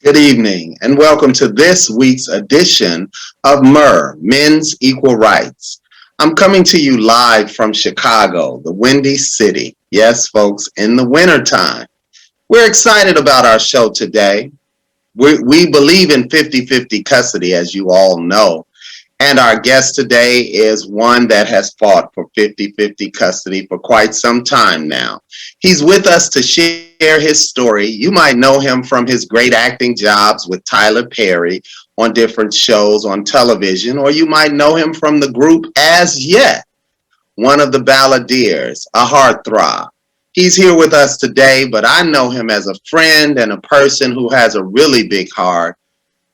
Good evening, and welcome to this week's edition of Men's Equal Rights. I'm coming to you live from Chicago, the Windy City. Yes, folks, in the wintertime. We're excited about our show today. We believe in 50-50 custody, as you all know. And our guest today is one that has fought for 50-50 custody for quite some time now. He's with us to share his story. You might know him from his great acting jobs with Tyler Perry on different shows on television, or you might know him from the group As Yet, one of the balladeers, a heartthrob. He's here with us today, but I know him as a friend and a person who has a really big heart.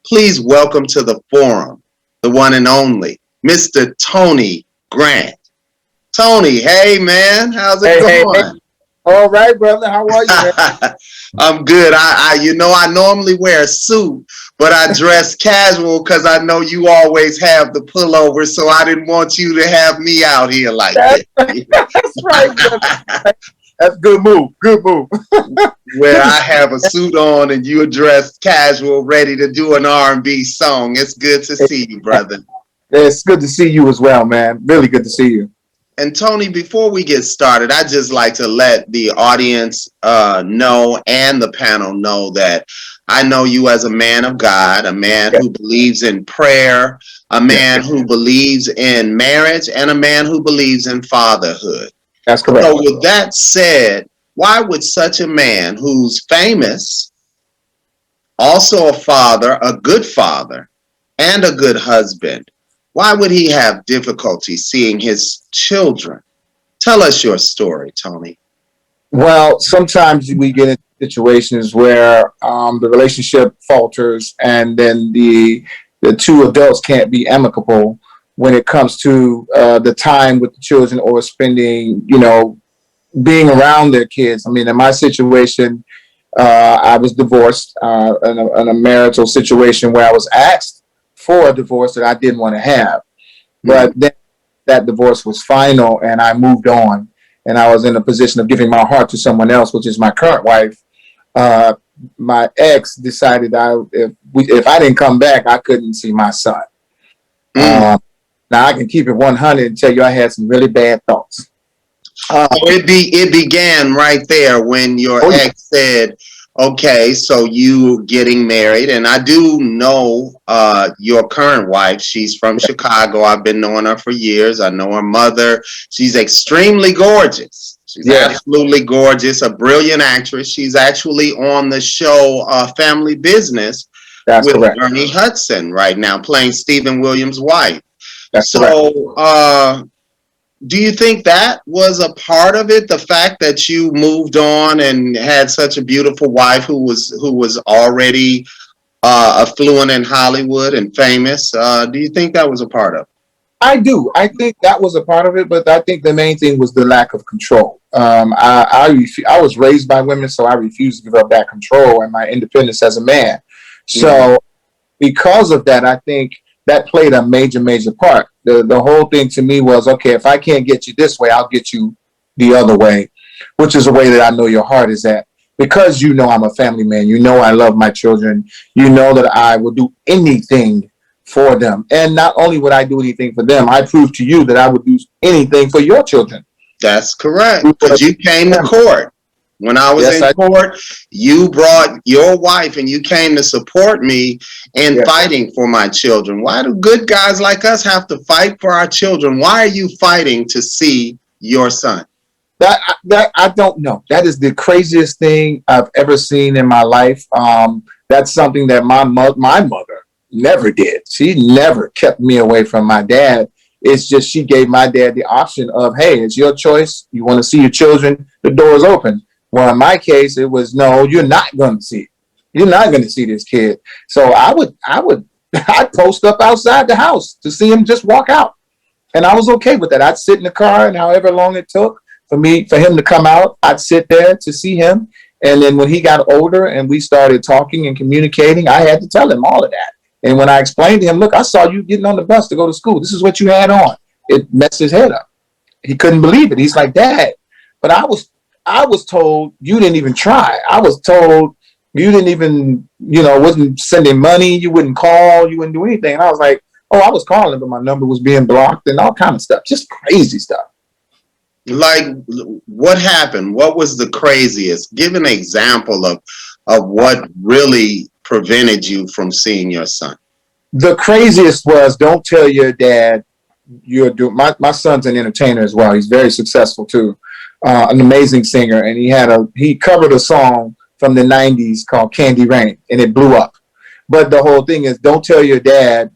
Please welcome to the forum, the one and only, Mr. Tony Grant. Tony, hey man, how's it going? Hey. All right, brother. How are you, man? I'm good. I normally wear a suit, but I dress casual because I know you always have the pullover, so I didn't want you to have me out here like that. That's right, brother. That's good move. Good move. Where I have a suit on and you are dressed casual, ready to do an R&B song. It's good to see you, brother. It's good to see you as well, man. Really good to see you. And Tony, before we get started, I'd just like to let the audience know and the panel know that I know you as a man of God, a man who believes in prayer, a man who believes in marriage, and a man who believes in fatherhood. That's correct. So with that said, why would such a man who's famous, also a father, a good father, and a good husband, why would he have difficulty seeing his children? Tell us your story, Tony. Well, sometimes we get in situations where the relationship falters and then the two adults can't be amicable when it comes to the time with the children or spending, being around their kids. I mean, in my situation, I was divorced in a marital situation where I was asked for a divorce that I didn't want to have. But then that divorce was final and I moved on and I was in a position of giving my heart to someone else, which is my current wife. My ex decided if I didn't come back, I couldn't see my son. Now I can keep it 100 and tell you I had some really bad thoughts. It began right there when your ex said, okay, so you getting married, and I do know your current wife. She's from Chicago. I've been knowing her for years. I know her mother. She's extremely gorgeous. She's absolutely gorgeous, a brilliant actress. She's actually on the show Family Business with Ernie Hudson right now, playing Stephen Williams' wife. Do you think that was a part of it? The fact that you moved on and had such a beautiful wife who was already affluent in Hollywood and famous. Do you think that was a part of it? I do. I think that was a part of it, but I think the main thing was the lack of control. I was raised by women, so I refused to give up that control and my independence as a man. So because of that, I think that played a major part. The whole thing to me was, okay, if I can't get you this way, I'll get you the other way, which is a way that I know your heart is at. Because I'm a family man, I love my children, that I will do anything for them. And not only would I do anything for them, I prove to you that I would do anything for your children. That's correct, because you came to court. When I was in court, you brought your wife and you came to support me in fighting for my children. Why do good guys like us have to fight for our children? Why are you fighting to see your son? That I don't know. That is the craziest thing I've ever seen in my life. That's something that my mother never did. She never kept me away from my dad. It's just she gave my dad the option of, hey, it's your choice. You want to see your children? The door is open. Well, in my case, it was, no, you're not going to see it. You're not going to see this kid. So I'd post up outside the house to see him just walk out. And I was okay with that. I'd sit in the car, and however long it took for him to come out, I'd sit there to see him. And then when he got older and we started talking and communicating, I had to tell him all of that. And when I explained to him, look, I saw you getting on the bus to go to school. This is what you had on. It messed his head up. He couldn't believe it. He's like, Dad, but I was told you didn't even try. I was told you didn't even, wasn't sending money. You wouldn't call. You wouldn't do anything. And I was like, oh, I was calling, but my number was being blocked and all kind of stuff. Just crazy stuff. Like, what happened? What was the craziest? Give an example of what really prevented you from seeing your son. The craziest was, don't tell your dad you're doing. My son's an entertainer as well. He's very successful too. An amazing singer, and he covered a song from the 90s called Candy Rain, and it blew up. But the whole thing is, don't tell your dad,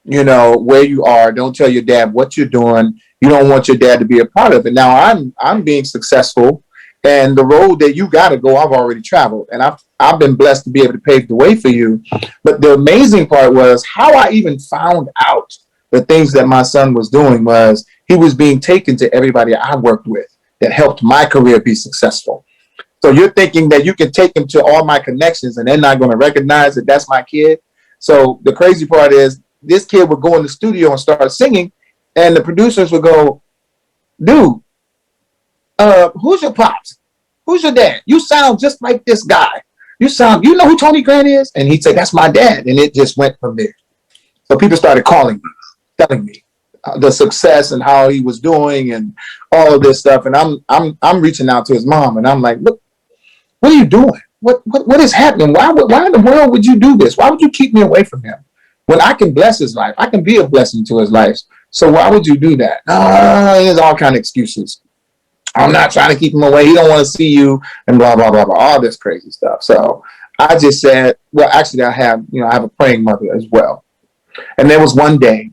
where you are. Don't tell your dad what you're doing. You don't want your dad to be a part of it. Now I'm being successful, and the road that you got to go, I've already traveled, and I've been blessed to be able to pave the way for you. But the amazing part was how I even found out the things that my son was doing was he was being taken to everybody I worked with that helped my career be successful. So you're thinking that you can take him to all my connections and they're not going to recognize that that's my kid. So the crazy part is this kid would go in the studio and start singing, and the producers would go, dude, who's your pops? Who's your dad? You sound just like this guy. You know who Tony Grant is? And he'd say, that's my dad. And it just went from there. So people started calling me, telling me the success and how he was doing and all of this stuff. And I'm reaching out to his mom, and I'm like, look, what are you doing? What is happening? Why in the world would you do this? Why would you keep me away from him? When I can bless his life, I can be a blessing to his life. So why would you do that? There's all kind of excuses. I'm not trying to keep him away. He don't want to see you and blah, blah, blah, blah, all this crazy stuff. So I just said, well, actually I have a praying mother as well. And there was one day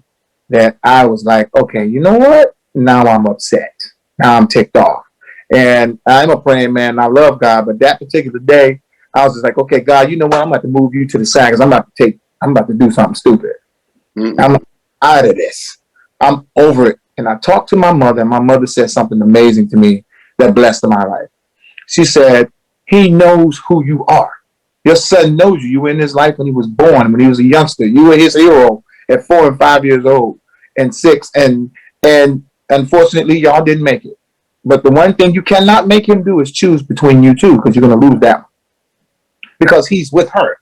that I was like, okay, you know what? Now I'm upset. Now I'm ticked off. And I'm a praying man. And I love God. But that particular day, I was just like, okay, God, you know what? I'm about to move you to the side because I'm about to do something stupid. Mm-hmm. I'm out of this. I'm over it. And I talked to my mother, and my mother said something amazing to me that blessed my life. She said, he knows who you are. Your son knows you. You were in his life when he was born, when he was a youngster. You were his hero at 4 and 5 years old and 6. And unfortunately, y'all didn't make it. But the one thing you cannot make him do is choose between you two, because you're going to lose that one. Because he's with her.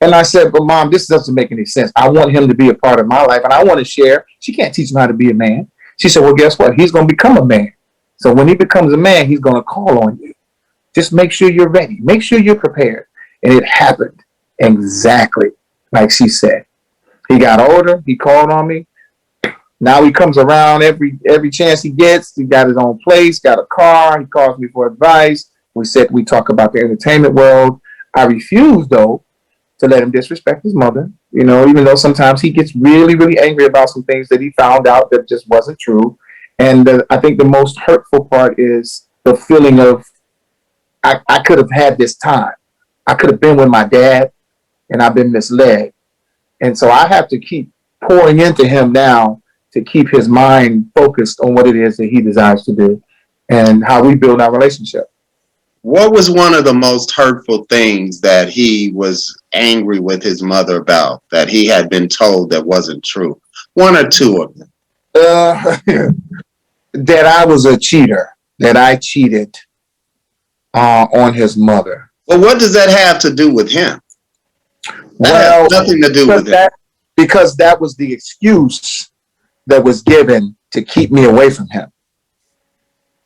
And I said, but Mom, this doesn't make any sense. I want him to be a part of my life, and I want to share. She can't teach him how to be a man. She said, well, guess what? He's going to become a man. So when he becomes a man, he's going to call on you. Just make sure you're ready. Make sure you're prepared. And it happened exactly like she said. He got older. He called on me. Now he comes around every chance he gets. He got his own place, got a car. He calls me for advice. We talk about the entertainment world. I refuse, though, to let him disrespect his mother, even though sometimes he gets really, really angry about some things that he found out that just wasn't true. And I think the most hurtful part is the feeling of, I could have had this time. I could have been with my dad, and I've been misled. And so I have to keep pouring into him now to keep his mind focused on what it is that he desires to do and how we build our relationship. What was one of the most hurtful things that he was angry with his mother about, that he had been told that wasn't true? One or two of them. That I was a cheater, that I cheated on his mother. Well, what does that have to do with him? That has nothing to do with it. Because that was the excuse that was given to keep me away from him.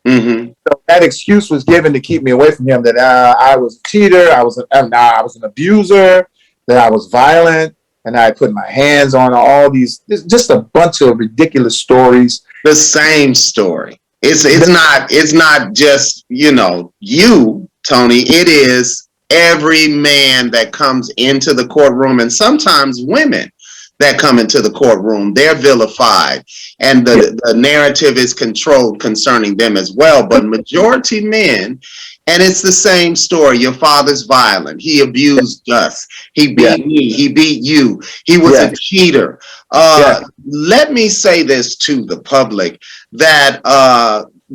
Mm-hmm. So that excuse was given to keep me away from him, that I was a cheater, I was an abuser, that I was violent, and I put my hands on all these, just a bunch of ridiculous stories. The same story. It's not just, you, Tony. It is every man that comes into the courtroom, and sometimes women that come into the courtroom. They're vilified, and the narrative is controlled concerning them as well. But majority men, and it's the same story. Your father's violent. He abused us. He beat me. He beat you. He was a cheater. Let me say this to the public, that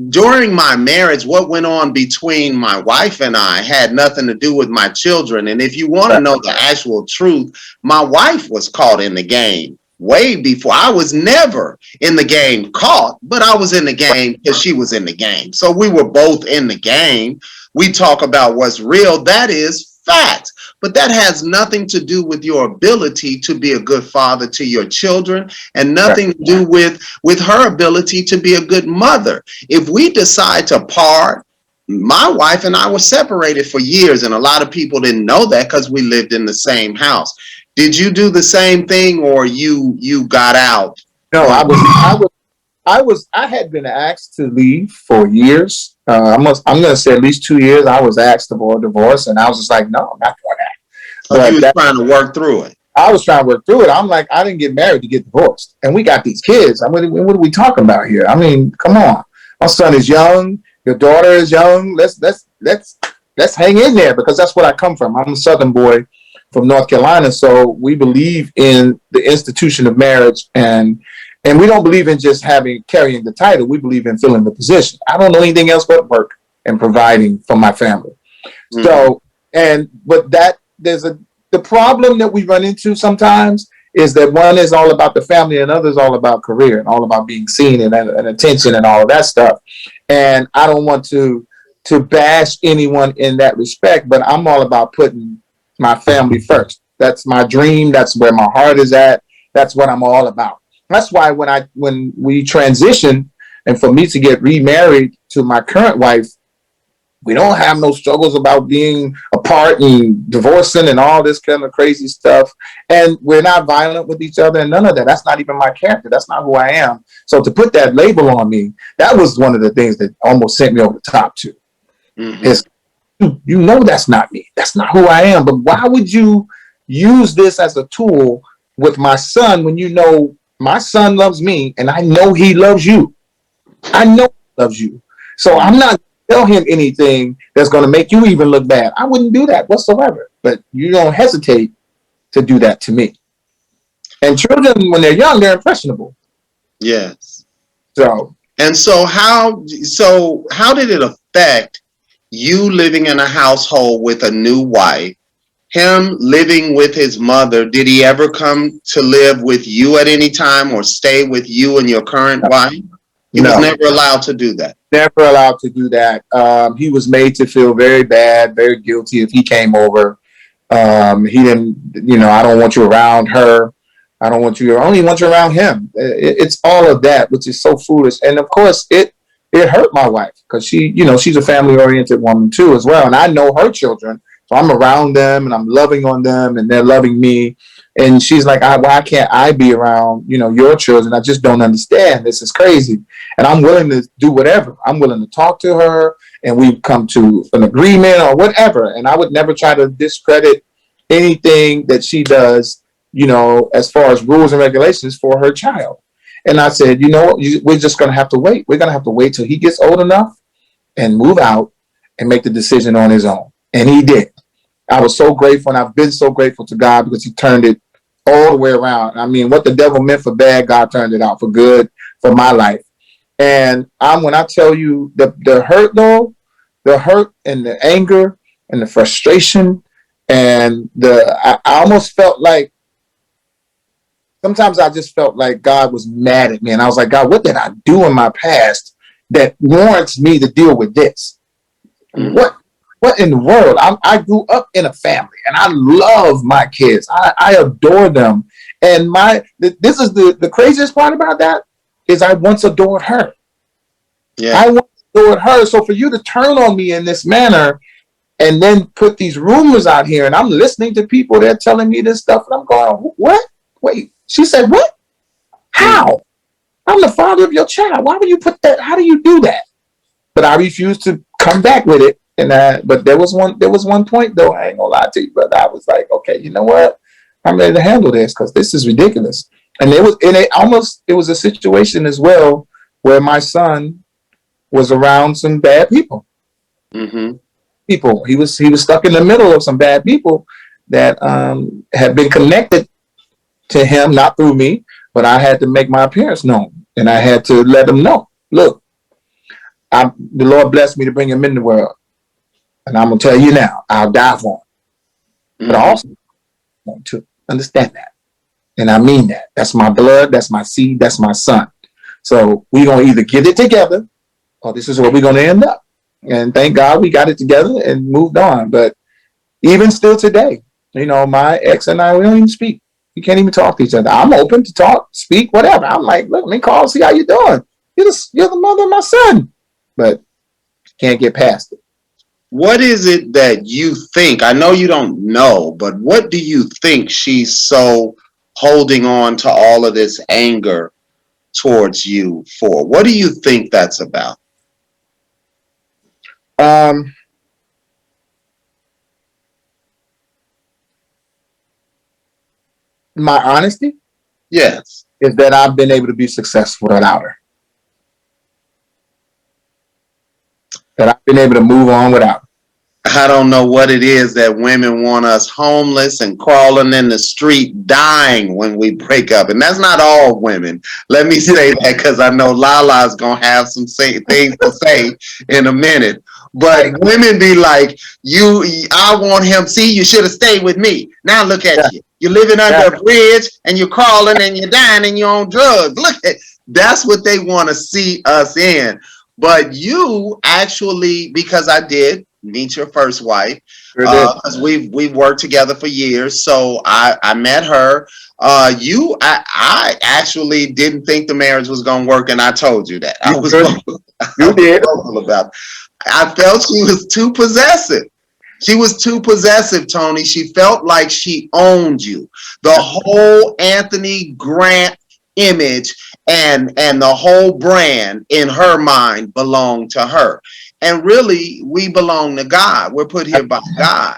during my marriage, what went on between my wife and I had nothing to do with my children. And if you want to know the actual truth, my wife was caught in the game way before. I was never in the game caught, but I was in the game because she was in the game. So we were both in the game. We talk about what's real. That is fact. But that has nothing to do with your ability to be a good father to your children, and nothing to do with her ability to be a good mother. If we decide to part, my wife and I were separated for years, and a lot of people didn't know that because we lived in the same house. Did you do the same thing, or you got out? No, I had been asked to leave for years. I'm going to say at least 2 years. I was asked for a divorce, and I was just like, no, I'm not doing that. So you was trying to work through it. I was trying to work through it. I'm like, I didn't get married to get divorced, and we got these kids. I mean, what are we talking about here? I mean, come on. My son is young. Your daughter is young. Let's hang in there, because that's what I come from. I'm a Southern boy from North Carolina, so we believe in the institution of marriage, and we don't believe in just carrying the title. We believe in filling the position. I don't know anything else but work and providing for my family. Mm-hmm. So, but the problem that we run into sometimes is that one is all about the family and other is all about career and all about being seen and attention and all of that stuff. And I don't want to bash anyone in that respect, but I'm all about putting my family first. That's my dream. That's where my heart is at. That's what I'm all about. That's why when we transitioned, and for me to get remarried to my current wife, we don't have no struggles about being apart and divorcing and all this kind of crazy stuff. And we're not violent with each other and none of that. That's not even my character. That's not who I am. So to put that label on me, that was one of the things that almost sent me over the top too. Mm-hmm. Is, you know, that's not me. That's not who I am. But why would you use this as a tool with my son when you know my son loves me and I know he loves you? I know he loves you. So I'm not tell him anything that's going to make you even look bad. I wouldn't do that whatsoever. But you don't hesitate to do that to me. And children, when they're young, they're impressionable. Yes. So how did it affect you living in a household with a new wife? Him living with his mother, did he ever come to live with you at any time or stay with you and your current wife? He was never allowed to do that. Never allowed to do that. He was made to feel very bad, very guilty if he came over. He didn't, I don't want you around her. I only want you around him. It's all of that, which is so foolish. And of course, it hurt my wife because she's a family-oriented woman too as well. And I know her children. So I'm around them and I'm loving on them and they're loving me. And she's like, why can't I be around, your children? I just don't understand. This is crazy. And I'm willing to do whatever. I'm willing to talk to her and we come to an agreement or whatever. And I would never try to discredit anything that she does, as far as rules and regulations for her child. And I said, we're just going to have to wait. We're going to have to wait till he gets old enough and move out and make the decision on his own. And he did. I was so grateful, and I've been so grateful to God because he turned it all the way around. I mean, what the devil meant for bad, God turned it out for good for my life. And when I tell you the hurt, though, the hurt and the anger and the frustration and I almost felt like, sometimes I just felt like God was mad at me. And I was like, God, what did I do in my past that warrants me to deal with this? Mm-hmm. What in the world? I grew up in a family and I love my kids. I adore them. And this is the craziest part about that is I once adored her. Yeah. I once adored her. So for you to turn on me in this manner and then put these rumors out here and I'm listening to people, they're telling me this stuff and I'm going, what? Wait, she said, what? How? I'm the father of your child. Why would you put that? How do you do that? But I refused to come back with it. But there was one point though, I ain't gonna lie to you, but I was like, okay, you know what? I'm ready to handle this because this is ridiculous. And it was a situation as well where my son was around some bad people. Mm-hmm. He was stuck in the middle of some bad people that had been connected to him, not through me, but I had to make my appearance known, and I had to let them know, look, the Lord blessed me to bring him in the world, and I'm gonna tell you now, I'll die for him. But I also want to understand that, and I mean that. That's my blood, that's my seed, that's my son. So we're gonna either get it together, or this is where we're gonna end up. And thank God we got it together and moved on. But even still today, my ex and I, we don't even speak. We can't even talk to each other. I'm open to talk, speak, whatever. I'm like, look, let me call, see how you doing. You're the mother of my son. But can't get past it. What is it that you think? I know you don't know, but what do you think she's so holding on to all of this anger towards you for? What do you think that's about? My honesty Yes. is that I've been able to be successful without her. That I've been able to move on without her. I don't know what it is that women want us homeless and crawling in the street dying when we break up. And that's not all women. Let me say that because I know Lala's going to have some things to say in a minute. But women be like, I want him. See, you should have stayed with me. Now look at you. You're living under a bridge and you're crawling and you're dying and you're on drugs. Look at that's what they want to see us in. But you actually, because I did meet your first wife, because we've worked together for years. So I met her. I actually didn't think the marriage was going to work, and I told you that. I was vocal about it. I felt she was too possessive. She was too possessive, Tony. She felt like she owned you. The whole Anthony Grant image and the whole brand in her mind belonged to her. And really, we belong to God. We're put here by God.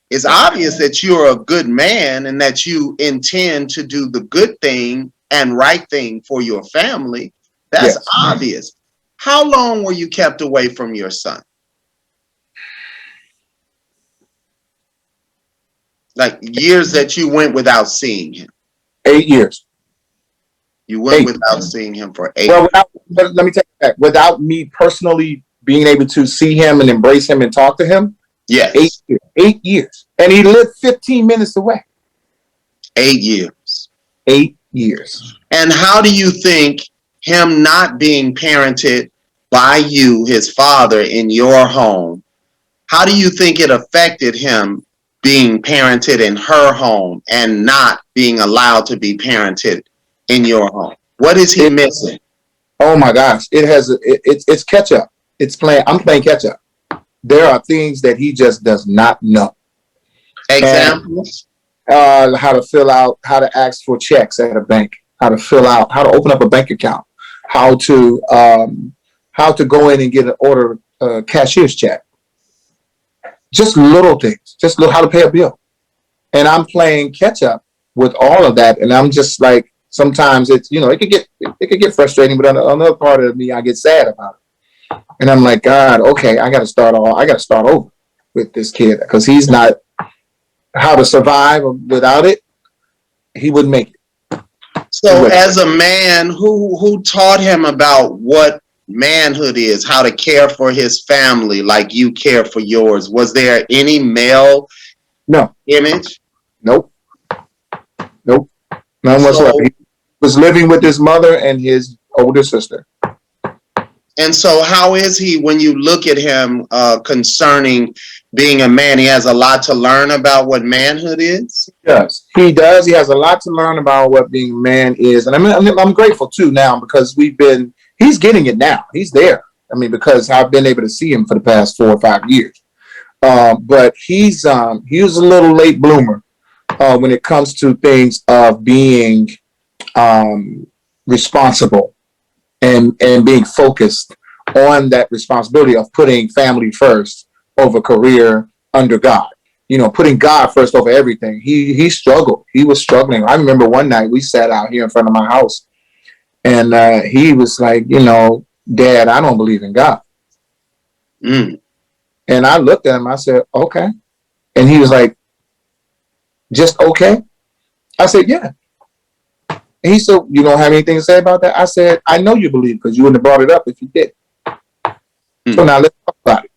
It's obvious that you're a good man and that you intend to do the good thing and right thing for your family. That's obvious. How long were you kept away from your son? Like years that you went without seeing him? 8 years. You went without seeing him for 8 years. But let me take it back. Without me personally being able to see him and embrace him and talk to him? Yes. 8 years. 8 years. And he lived 15 minutes away. 8 years. 8 years. And how do you think him not being parented by you, his father, in your home, how do you think it affected him being parented in her home and not being allowed to be parented in your home? What is he missing? Oh my gosh. It's catch up. I'm playing catch up. There are things that he just does not know. Examples? How to fill out, how to ask for checks at a bank, how to open up a bank account, how to go in and get an order, cashier's check. Just little things, how to pay a bill. And I'm playing catch up with all of that. And I'm just like, sometimes it's, it could get frustrating, but on another part of me, I get sad about it. And I'm like, God, okay, I got to start over with this kid because he's not how to survive without it. He wouldn't make it. So as a man, who taught him about what manhood is, how to care for his family like you care for yours? Was there any male image? Nope. None whatsoever. He was living with his mother and his older sister. And so how is he when you look at him concerning being a man? He has a lot to learn about what manhood is? He does. He has a lot to learn about what being a man is. And I'm grateful too now because he's getting it now. He's there. I mean, because I've been able to see him for the past 4 or 5 years. But he was a little late bloomer when it comes to things of being responsible and being focused on that responsibility of putting family first over career under God. putting God first over everything. He struggled. He was struggling. I remember one night we sat out here in front of my house, and he was like, Dad, I don't believe in God. Mm. And I looked at him. I said, okay. And he was like, just okay? I said, yeah. And he said, you don't have anything to say about that? I said, I know you believe because you wouldn't have brought it up if you did. So now let's talk about it.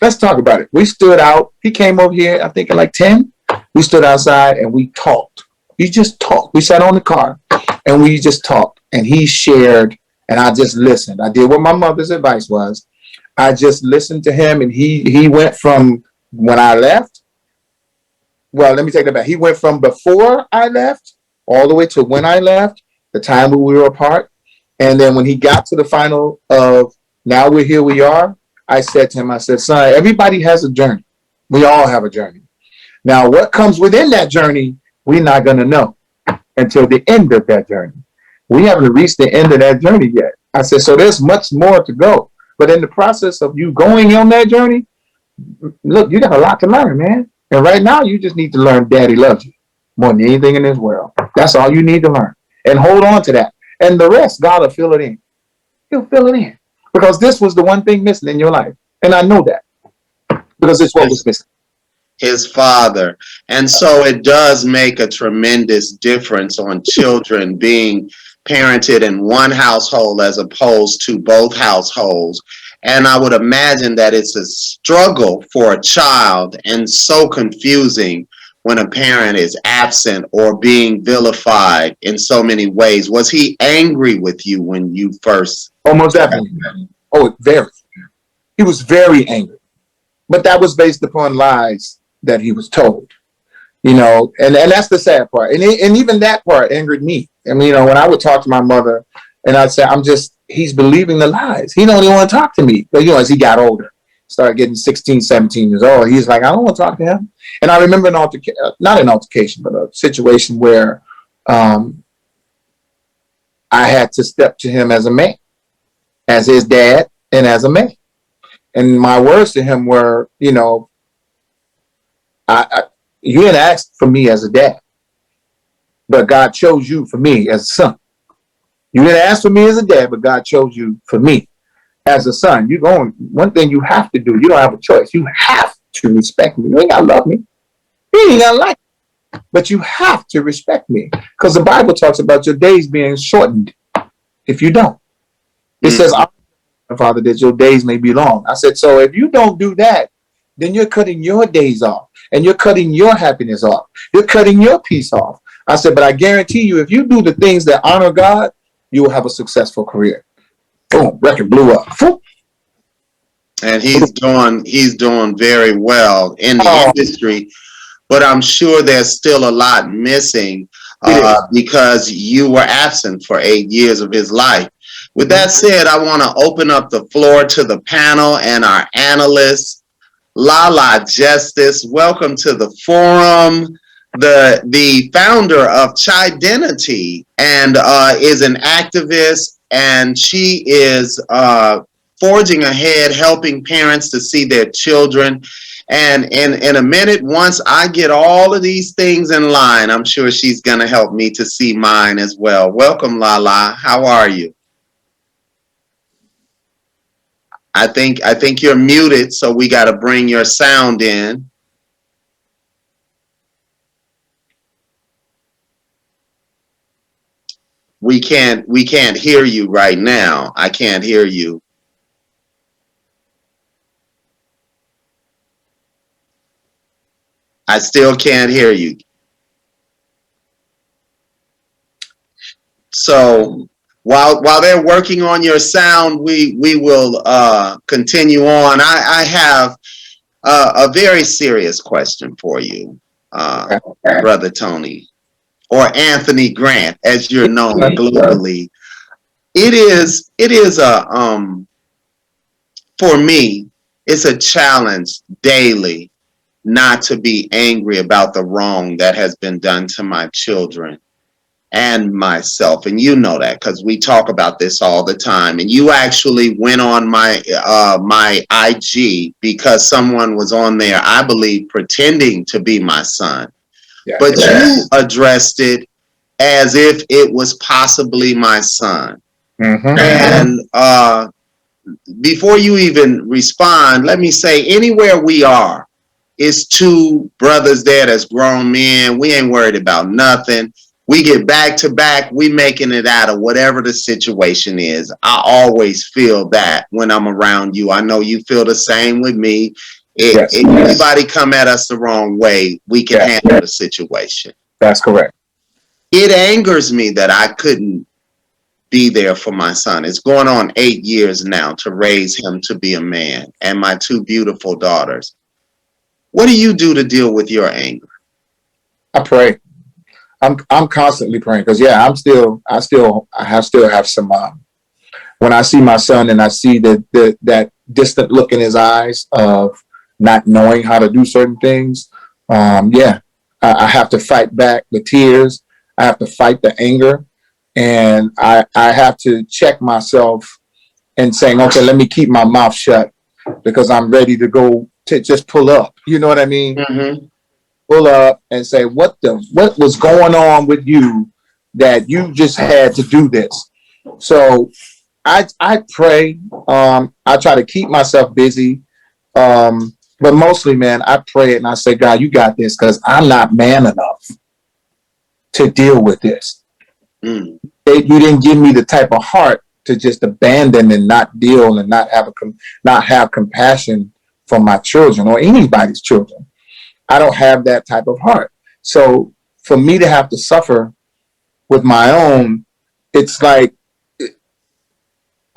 Let's talk about it. We stood out. He came over here, I think at like 10. We stood outside and we talked. We just talked. We sat on the car and we just talked. And he shared and I just listened. I did what my mother's advice was. I just listened to him and he went from when I left. Well, let me take that back. He went from before I left all the way to when I left, the time when we were apart. And then when he got to the final of now we're here, we are, I said to him, I said, son, everybody has a journey. We all have a journey. Now, what comes within that journey, we're not going to know until the end of that journey. We haven't reached the end of that journey yet. I said, so there's much more to go. But in the process of you going on that journey, look, you got a lot to learn, man. And right now, you just need to learn Daddy loves you more than anything in this world. That's all you need to learn. And hold on to that. And the rest, God will fill it in. He'll fill it in. Because this was the one thing missing in your life. And I know that. Because it's what was missing. His father. And so it does make a tremendous difference on children being parented in one household as opposed to both households. And I would imagine that it's a struggle for a child and so confusing when a parent is absent or being vilified in so many ways. Was he angry with you when you first? Almost definitely. Oh, very. He was very angry. But that was based upon lies that he was told. And that's the sad part. And even that part angered me. I mean, when I would talk to my mother and I'd say, he's believing the lies. He don't even want to talk to me. But, as he got older, started getting 16, 17 years old, he's like, I don't want to talk to him. And I remember not an altercation, but a situation where I had to step to him as a man, as his dad and as a man. And my words to him were, you didn't ask for me as a dad, but God chose you for me as a son. You didn't ask for me as a dad, but God chose you for me as a son. One thing you have to do, you don't have a choice. You have to respect me. You ain't got to love me. You ain't got to like me. But you have to respect me because the Bible talks about your days being shortened if you don't. It says, Father, that your days may be long. I said, so if you don't do that, then you're cutting your days off and you're cutting your happiness off. You're cutting your peace off. I said, but I guarantee you, if you do the things that honor God, you will have a successful career. Boom, record blew up. And he's doing very well in the industry, but I'm sure there's still a lot missing because you were absent for 8 years of his life. With that said, I want to open up the floor to the panel and our analysts. Lala Justice, welcome to the forum. The founder of Chidenity and is an activist, and she is forging ahead, helping parents to see their children. And in a minute, once I get all of these things in line, I'm sure she's going to help me to see mine as well. Welcome, Lala. How are you? I think you're muted, so we got to bring your sound in. We can't hear you right now. I can't hear you. I still can't hear you. So while they're working on your sound, we will continue on. I have a very serious question for you, Brother Tony, or Anthony Grant, as you're known globally. It is for me, it's a challenge daily not to be angry about the wrong that has been done to my children. and myself, and you know that because we talk about this all the time. And you actually went on my IG because someone was on there, I believe, pretending to be my son. Yeah. But you addressed it as if it was possibly my son. Mm-hmm. And before you even respond, let me say, anywhere we are, it's two brothers there that's grown men. We ain't worried about nothing. We get back to back. We making it out of whatever the situation is. I always feel that when I'm around you. I know you feel the same with me. If anybody come at us the wrong way, we can handle the situation. That's correct. It angers me that I couldn't be there for my son. It's going on 8 years now to raise him to be a man, and my two beautiful daughters. What do you do to deal with your anger? I pray. I'm constantly praying because I still have some. When I see my son and I see that distant look in his eyes of not knowing how to do certain things, I have to fight back the tears. I have to fight the anger, and I have to check myself and saying, okay, let me keep my mouth shut because I'm ready to go to just pull up. You know what I mean? Mm-hmm. Pull up and say, what was going on with you that you just had to do this? So I pray. I try to keep myself busy. But mostly, man, I pray and I say, God, you got this because I'm not man enough to deal with this. Mm. You didn't give me the type of heart to just abandon and not deal and not have compassion for my children or anybody's children. I don't have that type of heart. So for me to have to suffer with my own, it's like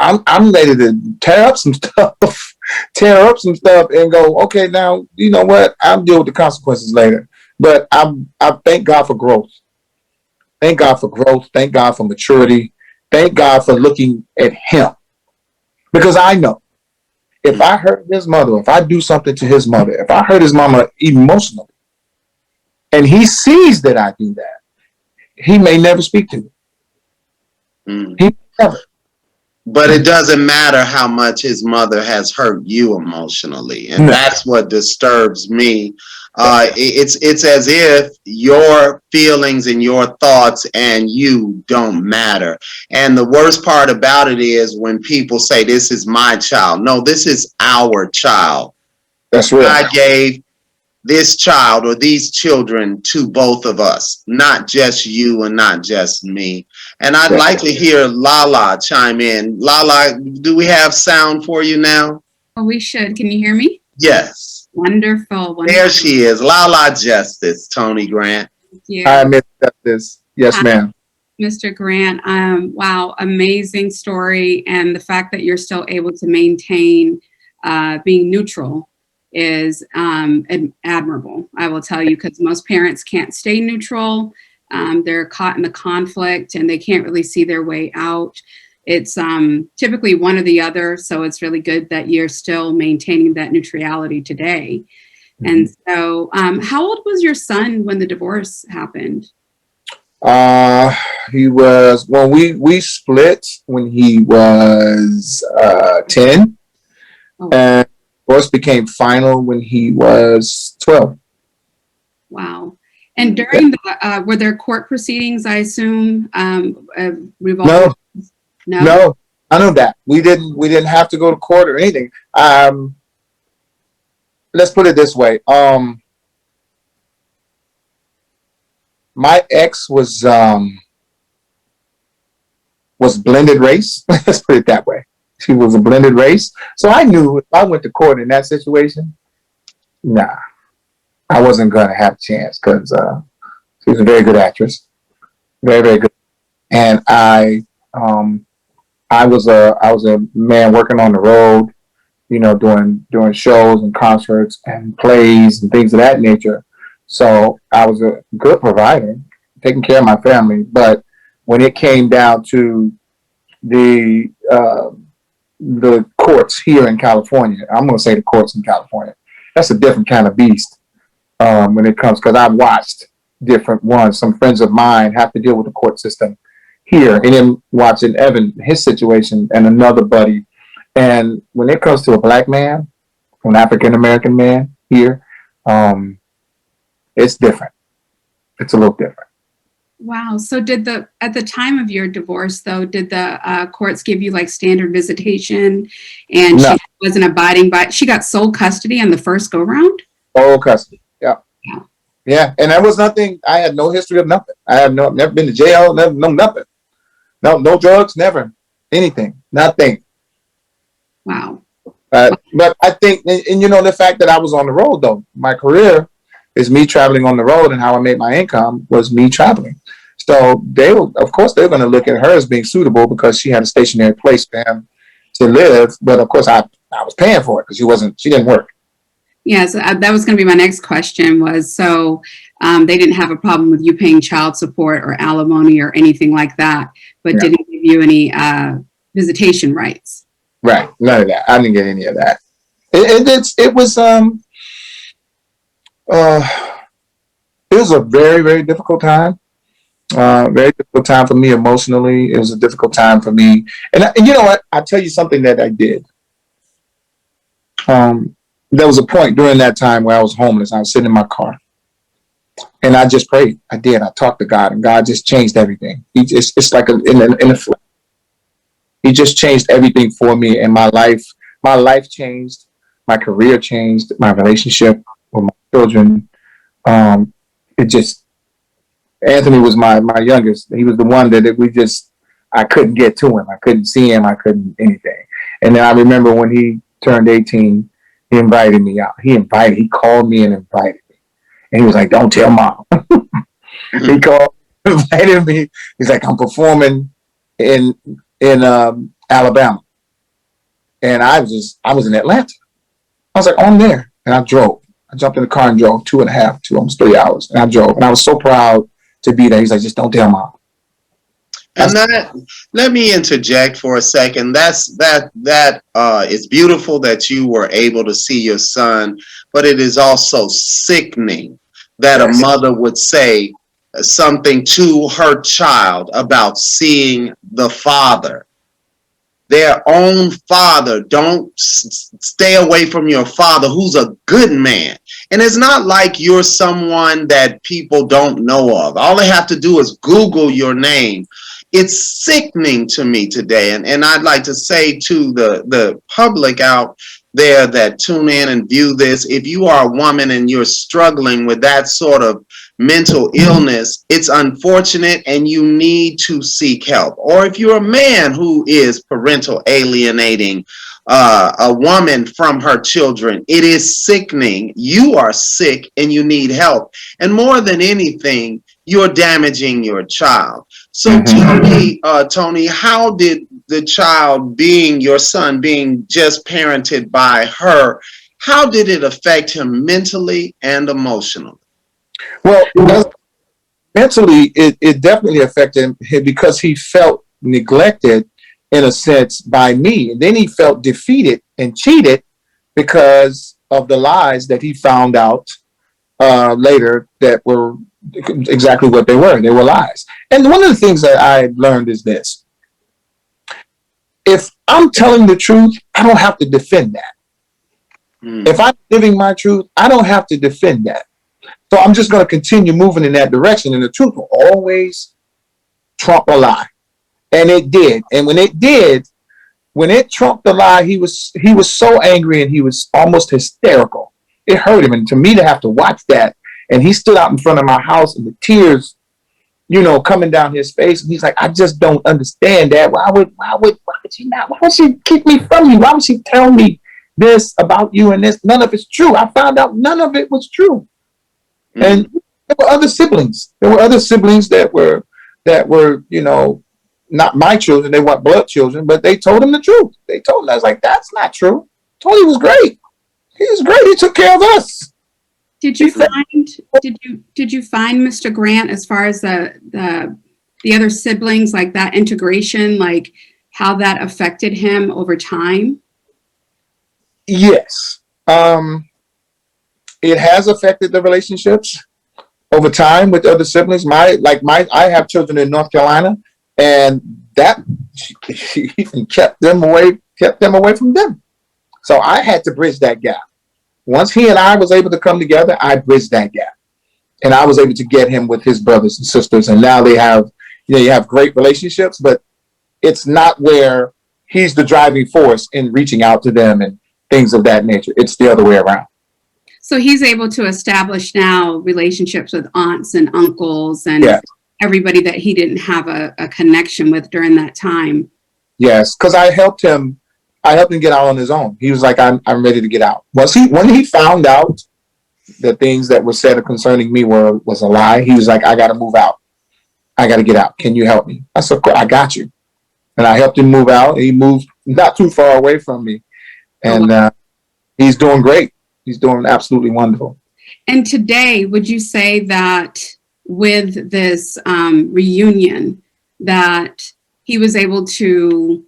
I'm ready to tear up some stuff and go, okay, now you know what? I'll deal with the consequences later. But I thank God for growth. Thank God for growth. Thank God for maturity. Thank God for looking at him. Because I know if I hurt his mother, if I do something to his mother, if I hurt his mama emotionally, and he sees that I do that, he may never speak to me. Mm. He never. But it doesn't matter how much his mother has hurt you emotionally, and that's what disturbs me. It's as if your feelings and your thoughts and you don't matter. And the worst part about it is when people say, this is my child. No, this is our child. That's real. I gave this child or these children to both of us, not just you and not just me. And I'd like to hear Lala chime in. Lala, do we have sound for you now? Oh, we should. Can you hear me? Yes. Wonderful. There she is. Lala Justice, Tony Grant. Thank you. I Miss Justice. Yes, ma'am. Mr. Grant, wow, amazing story. And the fact that you're still able to maintain being neutral is admirable, I will tell you, because most parents can't stay neutral. They're caught in the conflict and they can't really see their way out. It's typically one or the other. So it's really good that you're still maintaining that neutrality today. Mm-hmm. And so how old was your son when the divorce happened? He was, well, we split when he was 10. Oh. And divorce became final when he was 12. Wow. And during the, were there court proceedings, I assume? No, I know that. We didn't have to go to court or anything. Let's put it this way. My ex was blended race. Let's put it that way. She was a blended race. So I knew if I went to court in that situation, nah, I wasn't going to have a chance because she was a very good actress. Very, very good. And I was a man working on the road, you know, doing shows and concerts and plays and things of that nature. So I was a good provider, taking care of my family. But when it came down to the courts here in California, I'm going to say the courts in California, that's a different kind of beast when it comes, because I've watched different ones. Some friends of mine have to deal with the court system here, and then watching Evan, his situation, and another buddy. And when it comes to a black man, an African American man here, it's different. It's a little different. Wow. So at the time of your divorce, though, did the courts give you like standard visitation, and No. she wasn't abiding by, she got sole custody on the first go round? Full custody. Yeah. Yeah. Yeah. And that was nothing. I had no history of nothing. I have never been to jail, never, no nothing. No drugs, never. Anything. Nothing. Wow. But I think, and you know, the fact that I was on the road, though, my career is me traveling on the road, and how I made my income was me traveling. So of course, they're going to look at her as being suitable because she had a stationary place for him to live. But of course, I was paying for it because she didn't work. Yeah, so that was going to be my next question was, so they didn't have a problem with you paying child support or alimony or anything like that, but didn't give you any visitation rights. Right. None of that. I didn't get any of that. It was a very, very difficult time. Very difficult time for me emotionally. It was a difficult time for me. And you know what? I'll tell you something that I did. There was a point during that time where I was homeless. I was sitting in my car, and I just prayed. I did. I talked to God, and God just changed everything. It's like in a flash. He just changed everything for me, and my life changed. My career changed. My relationship with my children. Anthony was my youngest. He was the one that I couldn't get to him. I couldn't see him. I couldn't anything. And then I remember when he turned 18, he invited me out. He called me and invited me. And he was like, "Don't tell mom." He called, invited me. He's like, "I'm performing in Alabama." And I was in Atlanta. I was like, "Oh, I'm there." And I drove. I jumped in the car and drove 2.5 to almost 3 hours. And I drove. And I was so proud to be there. He's like, "Just don't tell mom." And let me interject for a second. That is beautiful that you were able to see your son, but it is also sickening that a mother would say something to her child about seeing the father, their own father. Don't stay away from your father who's a good man. And it's not like you're someone that people don't know of. All they have to do is Google your name. It's sickening to me today. And I'd like to say to the public out there that tune in and view this, if you are a woman and you're struggling with that sort of mental illness, it's unfortunate and you need to seek help. Or if you're a man who is parental alienating a woman from her children, it is sickening. You are sick and you need help. And more than anything, you're damaging your child. So tell me, Tony, how did the child, being your son, being just parented by her, how did it affect him mentally and emotionally? Well, mentally, it definitely affected him because he felt neglected in a sense by me. And then he felt defeated and cheated because of the lies that he found out later that were exactly what they were. They were lies. And one of the things that I learned is this. If I'm telling the truth, I don't have to defend that. If I'm living my truth, I don't have to defend that. So I'm just going to continue moving in that direction. And the truth will always trump a lie. And it did. And when it trumped the lie, he was so angry and he was almost hysterical. It hurt him. And to me to have to watch that, and he stood out in front of my house and the tears, coming down his face. And he's like, "I just don't understand that. Why would she not? Why would she keep me from you? Why would she tell me this about you and this? None of it's true." I found out none of it was true. And there were other siblings. There were other siblings that were, not my children. They weren't blood children, but they told him the truth. They told him, I was like, "That's not true. Tony was great. He was great. He took care of us." Did you find Mr. Grant, as far as the other siblings, like that integration, like how that affected him over time? Yes. It has affected the relationships over time with other siblings. I have children in North Carolina, and that she even kept them away from them. So I had to bridge that gap. Once he and I was able to come together, I bridged that gap, and I was able to get him with his brothers and sisters, and now they have, you have great relationships, but it's not where he's the driving force in reaching out to them and things of that nature. It's the other way around. So he's able to establish now relationships with aunts and uncles and everybody that he didn't have a connection with during that time. Yes, because I helped him get out on his own. He was like, I'm ready to get out. When he found out the things that were said concerning me was a lie, he was like, I got to move out. I got to get out. Can you help me? I said, I got you. And I helped him move out. He moved not too far away from me. And he's doing great. He's doing absolutely wonderful. And today, would you say that with this reunion, that he was able to,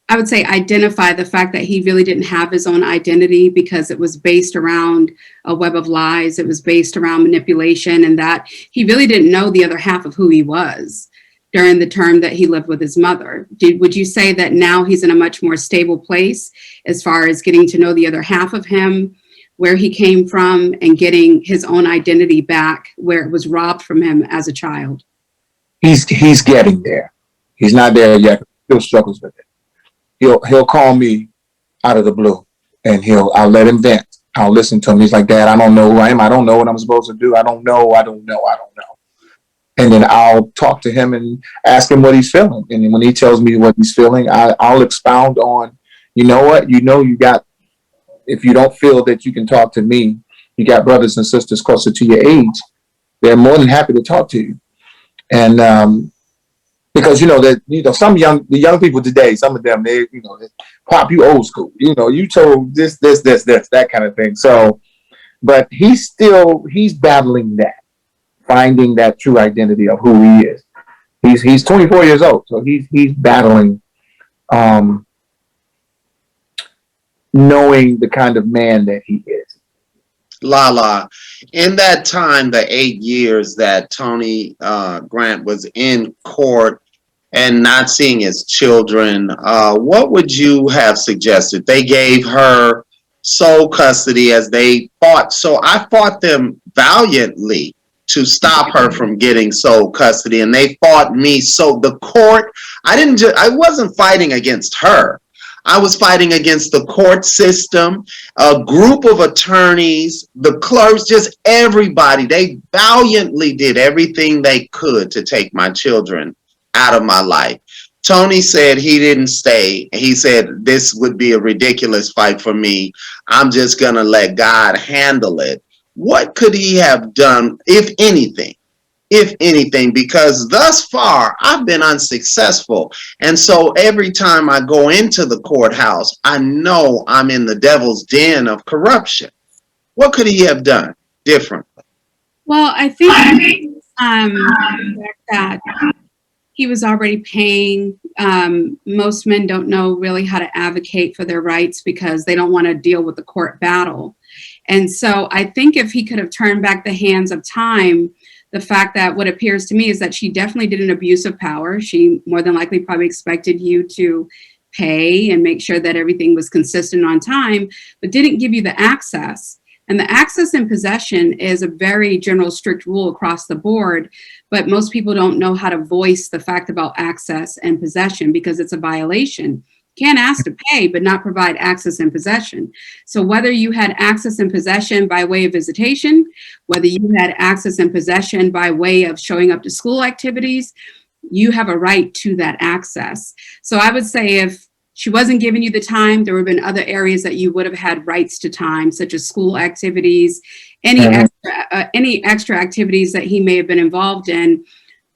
I would say, identify the fact that he really didn't have his own identity because it was based around a web of lies, it was based around manipulation, and that he really didn't know the other half of who he was during the term that he lived with his mother? Would you say that now he's in a much more stable place as far as getting to know the other half of him, where he came from, and getting his own identity back where it was robbed from him as a child? He's getting there. He's not there yet. He still struggles with it. He'll call me out of the blue, and I'll let him vent. I'll listen to him. He's like, Dad, I don't know who I am. I don't know what I'm supposed to do. I don't know. And then I'll talk to him and ask him what he's feeling. And then when he tells me what he's feeling, I'll expound on, you know what, you got, if you don't feel that you can talk to me, you got brothers and sisters closer to your age. They're more than happy to talk to you. And because the young people today, some of them, they Pop, you old school. You told this, that kind of thing. So, but he's battling that, finding that true identity of who he is. He's 24 years old, so he's battling knowing the kind of man that he is. Lala, in that time, the 8 years that Tony Grant was in court and not seeing his children, what would you have suggested? They gave her sole custody as they fought. So I fought them valiantly to stop her from getting sole custody, and they fought me. So the court, I wasn't fighting against her. I was fighting against the court system, a group of attorneys, the clerks, just everybody. They valiantly did everything they could to take my children out of my life. Tony said he didn't stay. He said, this would be a ridiculous fight for me. I'm just going to let God handle it. What could he have done, if anything? If anything, because thus far I've been unsuccessful. And so every time I go into the courthouse, I know I'm in the devil's den of corruption. What could he have done differently? Well, I think that he was already paying. Most men don't know really how to advocate for their rights because they don't want to deal with the court battle. And so I think if he could have turned back the hands of time, the fact that what appears to me is that she definitely did an abuse of power. She more than likely probably expected you to pay and make sure that everything was consistent on time, but didn't give you the access. And the access and possession is a very general, strict rule across the board, but most people don't know how to voice the fact about access and possession because it's a violation. Can't ask to pay, but not provide access and possession. So whether you had access and possession by way of visitation, whether you had access and possession by way of showing up to school activities, you have a right to that access. So I would say if she wasn't giving you the time, there would have been other areas that you would have had rights to time, such as school activities, any extra activities that he may have been involved in.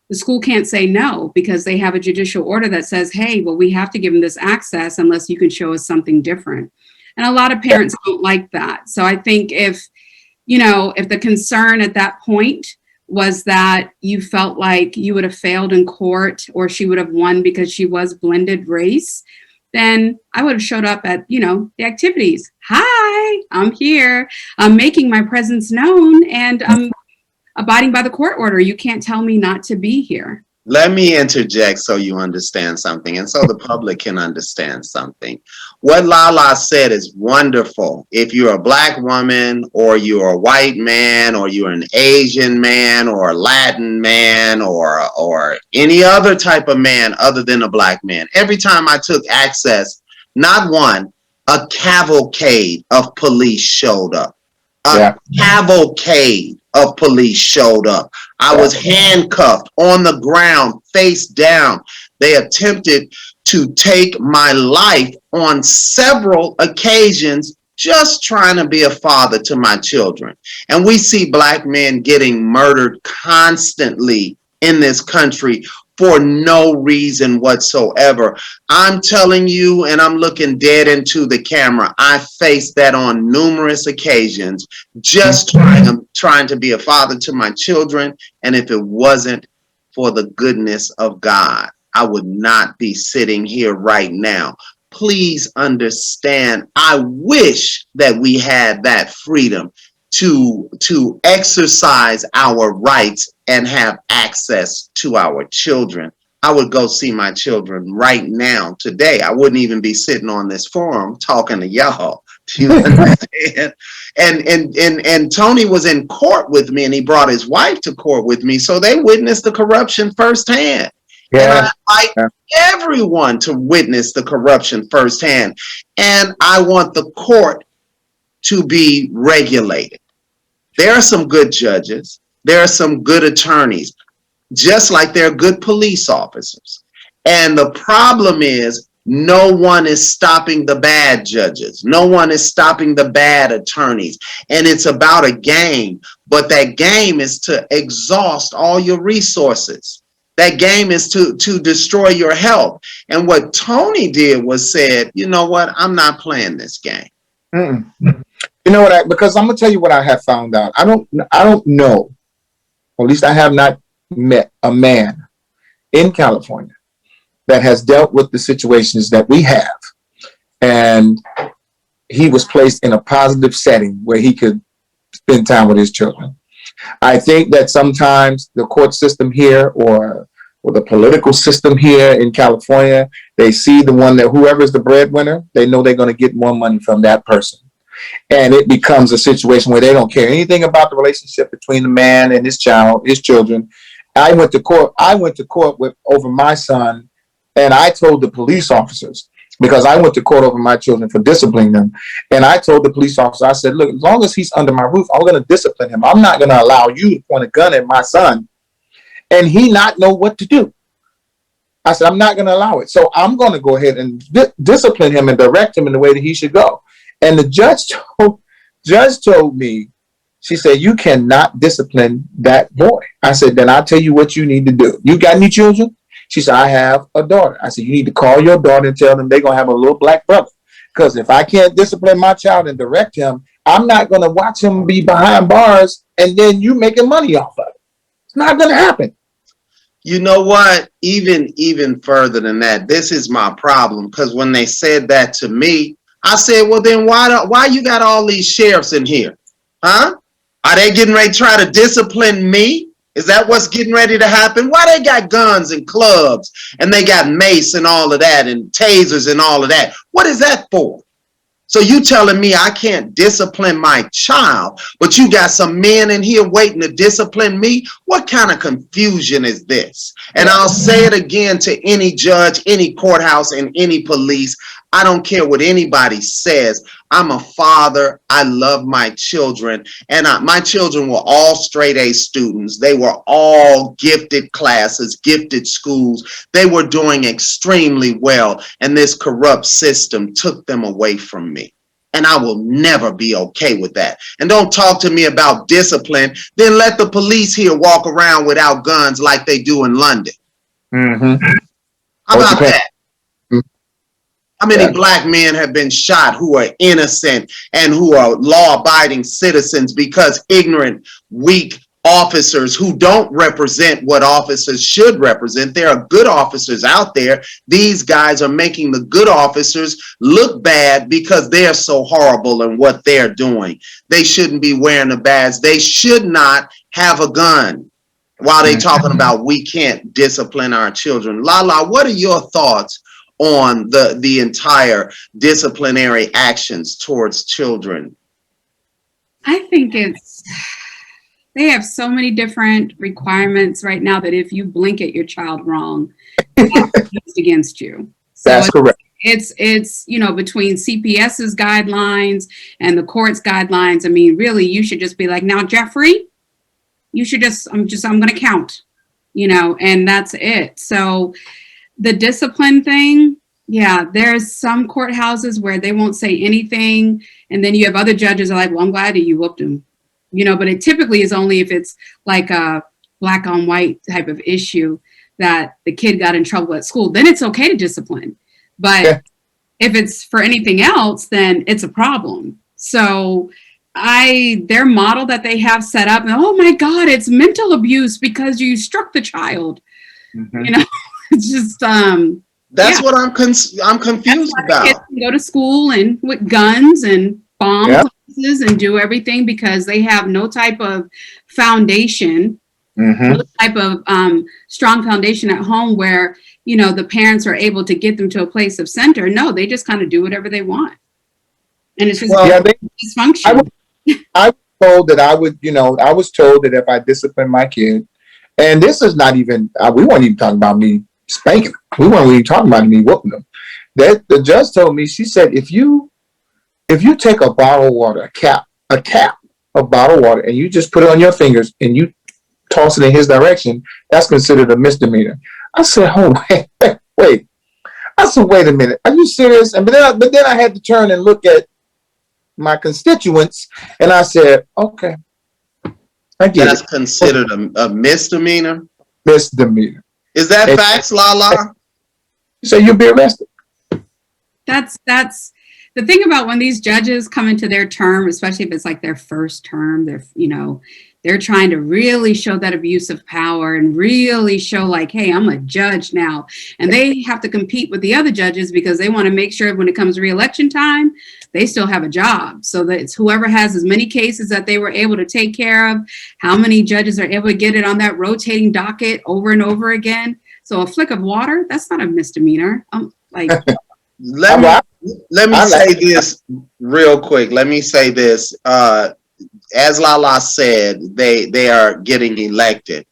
The school can't say no because they have a judicial order that says, hey, well, we have to give them this access unless you can show us something different. And a lot of parents don't like that. So I think if the concern at that point was that you felt like you would have failed in court or she would have won because she was blended race, then I would have showed up at, the activities. Hi, I'm here. I'm making my presence known. And abiding by the court order. You can't tell me not to be here. Let me interject so you understand something and so the public can understand something. What Lala said is wonderful. If you're a black woman or you're a white man or you're an Asian man or a Latin man or any other type of man other than a black man, every time I took access, not one, a cavalcade of police showed up. A cavalcade of police showed up. I was handcuffed on the ground, face down. They attempted to take my life on several occasions, just trying to be a father to my children. And we see black men getting murdered constantly in this country for no reason whatsoever. I'm telling you, and I'm looking dead into the camera, I faced that on numerous occasions, just trying to be a father to my children. And if it wasn't for the goodness of God, I would not be sitting here right now. Please understand, I wish that we had that freedom to exercise our rights and have access to our children. I would go see my children right now, today. I wouldn't even be sitting on this forum talking to y'all. Do you understand? And Tony was in court with me, and he brought his wife to court with me, so they witnessed the corruption firsthand. Yeah. And I invite everyone to witness the corruption firsthand. And I want the court to be regulated. There are some good judges. There are some good attorneys, just like there are good police officers. And the problem is no one is stopping the bad judges. No one is stopping the bad attorneys. And it's about a game, but that game is to exhaust all your resources. That game is to destroy your health. And what Tony did was said, you know what? I'm not playing this game. You know what? Because I'm gonna tell you what I have found out. I don't know, or at least I have not met a man in California that has dealt with the situations that we have, and he was placed in a positive setting where he could spend time with his children. I think that sometimes the court system here or the political system here in California, they see the one that whoever's the breadwinner, they know they're going to get more money from that person. And it becomes a situation where they don't care anything about the relationship between the man and his children. I went to court over my son, and I told the police officers, because I went to court over my children for disciplining them. And I told the police officer, I said, look, as long as he's under my roof, I'm going to discipline him. I'm not going to allow you to point a gun at my son and he not know what to do. I said, I'm not going to allow it. So I'm going to go ahead and discipline him and direct him in the way that he should go. And the judge told me, she said, you cannot discipline that boy. I said, then I'll tell you what you need to do. You got any children? She said, I have a daughter. I said, you need to call your daughter and tell them they're going to have a little black brother. Because if I can't discipline my child and direct him, I'm not going to watch him be behind bars and then you making money off of it. It's not going to happen. You know what? Even further than that, this is my problem. Because when they said that to me, I said, well, then why you got all these sheriffs in here? Huh? Are they getting ready to try to discipline me? Is that what's getting ready to happen? Why they got guns and clubs and they got mace and all of that and tasers and all of that? What is that for? So you telling me I can't discipline my child, but you got some men in here waiting to discipline me? What kind of confusion is this? And I'll say it again to any judge, any courthouse, and any police. I don't care what anybody says. I'm a father. I love my children. And my children were all straight A students. They were all gifted classes, gifted schools. They were doing extremely well. And this corrupt system took them away from me. And I will never be okay with that. And don't talk to me about discipline. Then let the police here walk around without guns like they do in London. Mm-hmm. How about that? How many black men have been shot who are innocent and who are law-abiding citizens because ignorant, weak officers who don't represent what officers should represent? There are good officers out there. These guys are making the good officers look bad because they're so horrible in what they're doing. They shouldn't be wearing a badge. They should not have a gun while they talking about we can't discipline our children. Lala, what are your thoughts on the entire disciplinary actions towards children? I think they have so many different requirements right now that if you blink at your child wrong, it's used against you. So That's correct. it's between CPS's guidelines and the court's guidelines. I mean, really, you should just be like, now, Jeffrey, you should I'm going to count, and that's it. So the discipline thing, yeah, there's some courthouses where they won't say anything. And then you have other judges are like, well, I'm glad that you whooped him, but it typically is only if it's like a black on white type of issue that the kid got in trouble at school. Then it's okay to discipline. But if it's for anything else, then it's a problem. So their model that they have set up, and oh my God, it's mental abuse because you struck the child. It's just that's what I'm confused about. Kids can go to school and with guns and bomb places and do everything because they have no type of foundation, no type of strong foundation at home where the parents are able to get them to a place of center. No, they just kind of do whatever they want, and it's just dysfunction. I was told that I was told that if I discipline my kid, and this is not even, we weren't even talking about me spanking them. We weren't even talking about me whooping them. That the judge told me, she said, if you take a bottle of water, a cap of bottled water, and you just put it on your fingers and you toss it in his direction, that's considered a misdemeanor. I said, oh, wait. I said, wait a minute. Are you serious? But then I had to turn and look at my constituents, and I said, okay. That's considered a misdemeanor? Misdemeanor. Is that facts, Lala? So you'll be arrested. That's the thing about when these judges come into their term, especially if it's like their first term, they're trying to really show that abuse of power and really show like, hey, I'm a judge now. And they have to compete with the other judges because they want to make sure when it comes re-election time, they still have a job. So that it's whoever has as many cases that they were able to take care of, how many judges are able to get it on that rotating docket over and over again. So a flick of water, that's not a misdemeanor. Let me say this real quick. Let me say this. As Lala said, they are getting elected.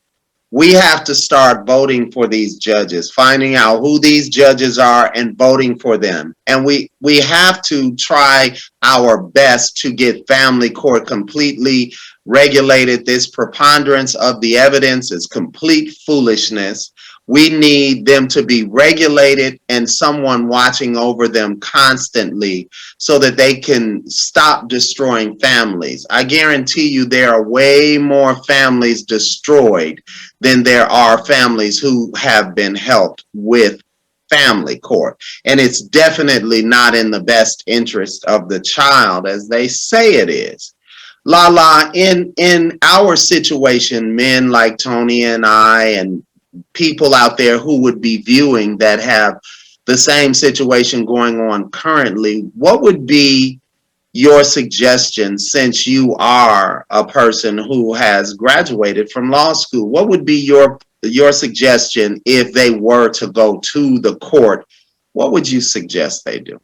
We have to start voting for these judges, finding out who these judges are and voting for them. And we have to try our best to get family court completely regulated. This preponderance of the evidence is complete foolishness. We need them to be regulated and someone watching over them constantly so that they can stop destroying families. I guarantee you there are way more families destroyed than there are families who have been helped with family court. And it's definitely not in the best interest of the child as they say it is. Lala, in our situation, men like Tony and I and people out there who would be viewing that have the same situation going on currently, what would be your suggestion, since you are a person who has graduated from law school? What would be your suggestion if they were to go to the court? What would you suggest they do?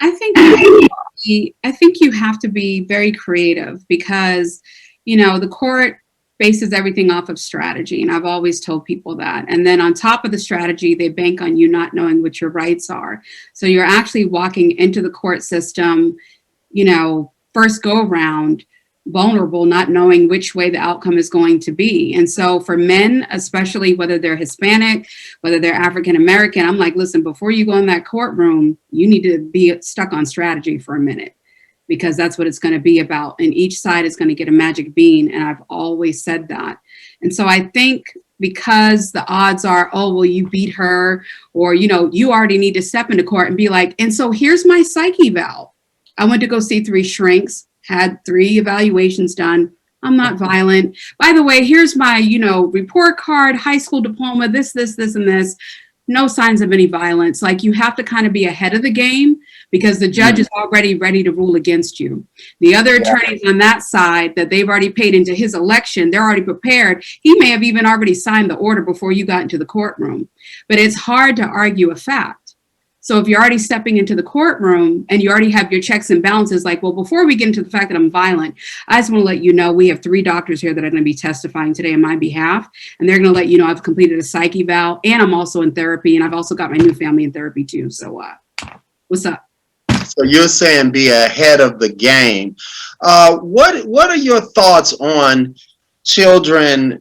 I think you have to be very creative because, the court bases everything off of strategy. And I've always told people that. And then on top of the strategy, they bank on you not knowing what your rights are. So you're actually walking into the court system, first go around vulnerable, not knowing which way the outcome is going to be. And so for men, especially whether they're Hispanic, whether they're African American, I'm like, listen, before you go in that courtroom, you need to be stuck on strategy for a minute, because that's what it's going to be about. And each side is going to get a magic bean. And I've always said that. And so I think because the odds are, oh, well, you beat her, or, you already need to step into court and be like, and so here's my psych eval. I went to go see 3 shrinks, had 3 evaluations done. I'm not violent. By the way, here's my, report card, high school diploma, this, and this. No signs of any violence. Like, you have to kind of be ahead of the game, because the judge is already ready to rule against you. The other attorneys on that side that they've already paid into his election, they're already prepared. He may have even already signed the order before you got into the courtroom. But it's hard to argue a fact. So if you're already stepping into the courtroom and you already have your checks and balances, like, well, before we get into the fact that I'm violent, I just want to let you know we have 3 doctors here that are going to be testifying today on my behalf. And they're going to let you know I've completed a psych eval, and I'm also in therapy, and I've also got my new family in therapy too. So what's up? So you're saying be ahead of the game. What are your thoughts on children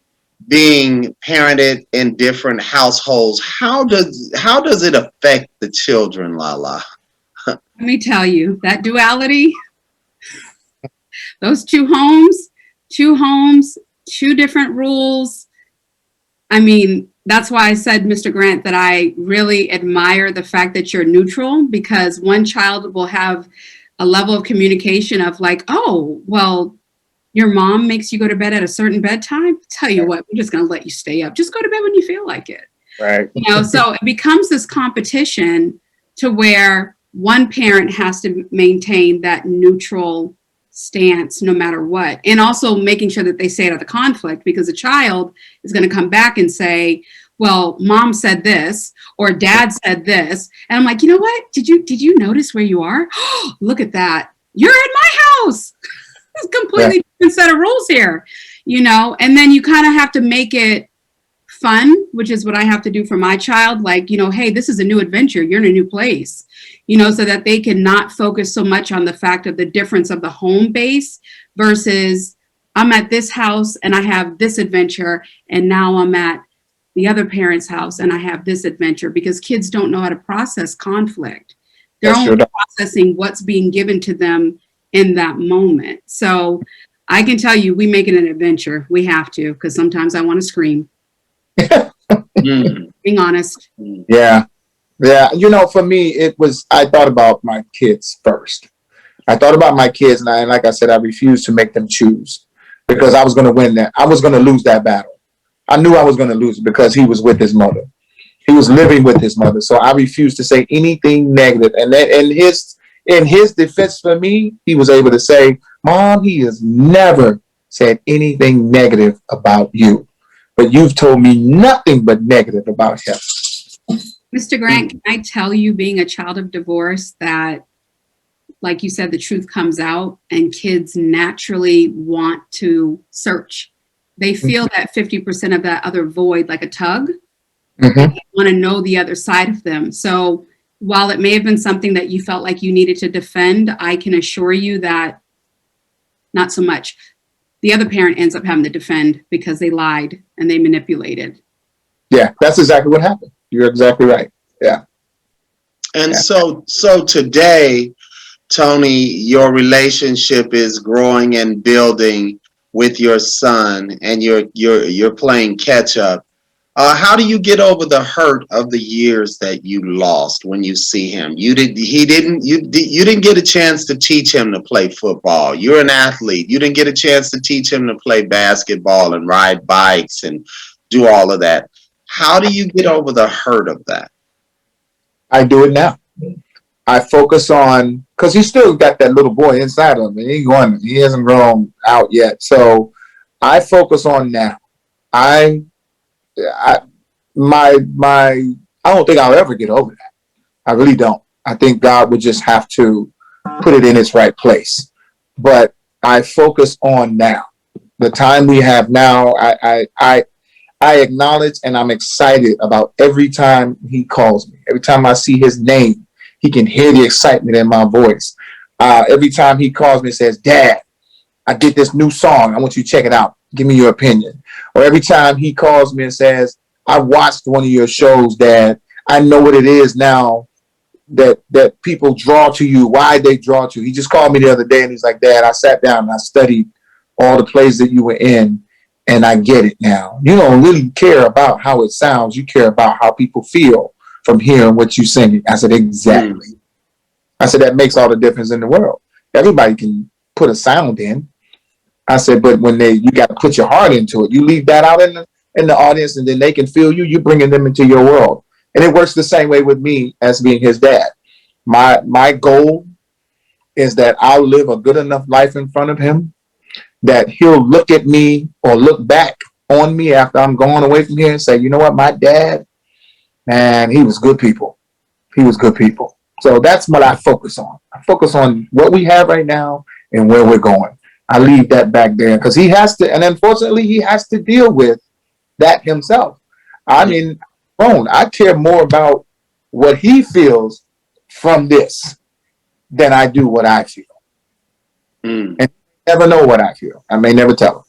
being parented in different households? How does it affect the children, Lala? Let me tell you, that duality, those two homes, 2 different rules. I mean, that's why I said, Mr. Grant, that I really admire the fact that you're neutral, because one child will have a level of communication of like, oh, well, your mom makes you go to bed at a certain bedtime. Tell you what, we're just going to let you stay up. Just go to bed when you feel like it. Right. You know, so it becomes this competition to where one parent has to maintain that neutral stance no matter what. And also making sure that they stay out of the conflict, because a child is going to come back and say, well, mom said this or dad said this. And I'm like, you know what? Did you notice where you are? Look at that. You're in my house. It's a completely different set of rules here, you know? And then you kind of have to make it fun, which is what I have to do for my child. Like, you know, hey, this is a new adventure. You're in a new place, you know, so that they can not focus so much on the fact of the difference of the home base versus I'm at this house and I have this adventure, and now I'm at the other parent's house and I have this adventure, because kids don't know how to process conflict. They're only processing what's being given to them in that moment. So I can tell you, we make it an adventure. We have to, because sometimes I want to scream. Being honest. Yeah. You know, for me, I thought about my kids first. I thought about my kids, and like I said, I refused to make them choose, because I was going to win that. I was going to lose that battle. I knew I was going to lose it because he was with his mother. He was living with his mother. So I refused to say anything negative. And then in his defense for me, he was able to say, Mom, he has never said anything negative about you, but you've told me nothing but negative about him. Mr. Grant, can I tell you, being a child of divorce, that, like you said, the truth comes out and kids naturally want to search. They feel that 50% of that other void, like a tug. They want to know the other side of them. So while it may have been something that you felt like you needed to defend, I can assure you that not so much. The other parent ends up having to defend because they lied and they manipulated. Yeah, that's exactly what happened. You're exactly right. Yeah. And so today, Tony, your relationship is growing and building with your son, and you're playing catch up. How do you get over the hurt of the years that you lost when you see him? You didn't get a chance to teach him to play football. You're an athlete. You didn't get a chance to teach him to play basketball and ride bikes and do all of that. How do you get over the hurt of that? I do it now. I focus on, because he's still got that little boy inside of him. He hasn't grown out yet. So I focus on now. I don't think I'll ever get over that. I really don't. I think God would just have to put it in its right place. But I focus on now. The time we have now, I acknowledge, and I'm excited about every time he calls me. Every time I see his name, he can hear the excitement in my voice. Every time he calls me and says, Dad, I did this new song. I want you to check it out. Give me your opinion. Or every time he calls me and says, I watched one of your shows, Dad. I know what it is now that people draw to you, why they draw to you. He just called me the other day and he's like, Dad, I sat down and I studied all the plays that you were in, and I get it now. You don't really care about how it sounds. You care about how people feel from hearing what you sing. I said, exactly. I said, that makes all the difference in the world. Everybody can put a sound in. I said, but when you got to put your heart into it, you leave that out in the audience, and then they can feel you. You're bringing them into your world. And it works the same way with me as being his dad. My goal is that I'll live a good enough life in front of him that he'll look at me or look back on me after I'm going away from here and say, you know what, my dad, man, he was good people. He was good people. So that's what I focus on. I focus on what we have right now and where we're going. I leave that back there because he has to, and unfortunately, he has to deal with that himself. I mean, I care more about what he feels from this than I do what I feel. And never know what I feel. I may never tell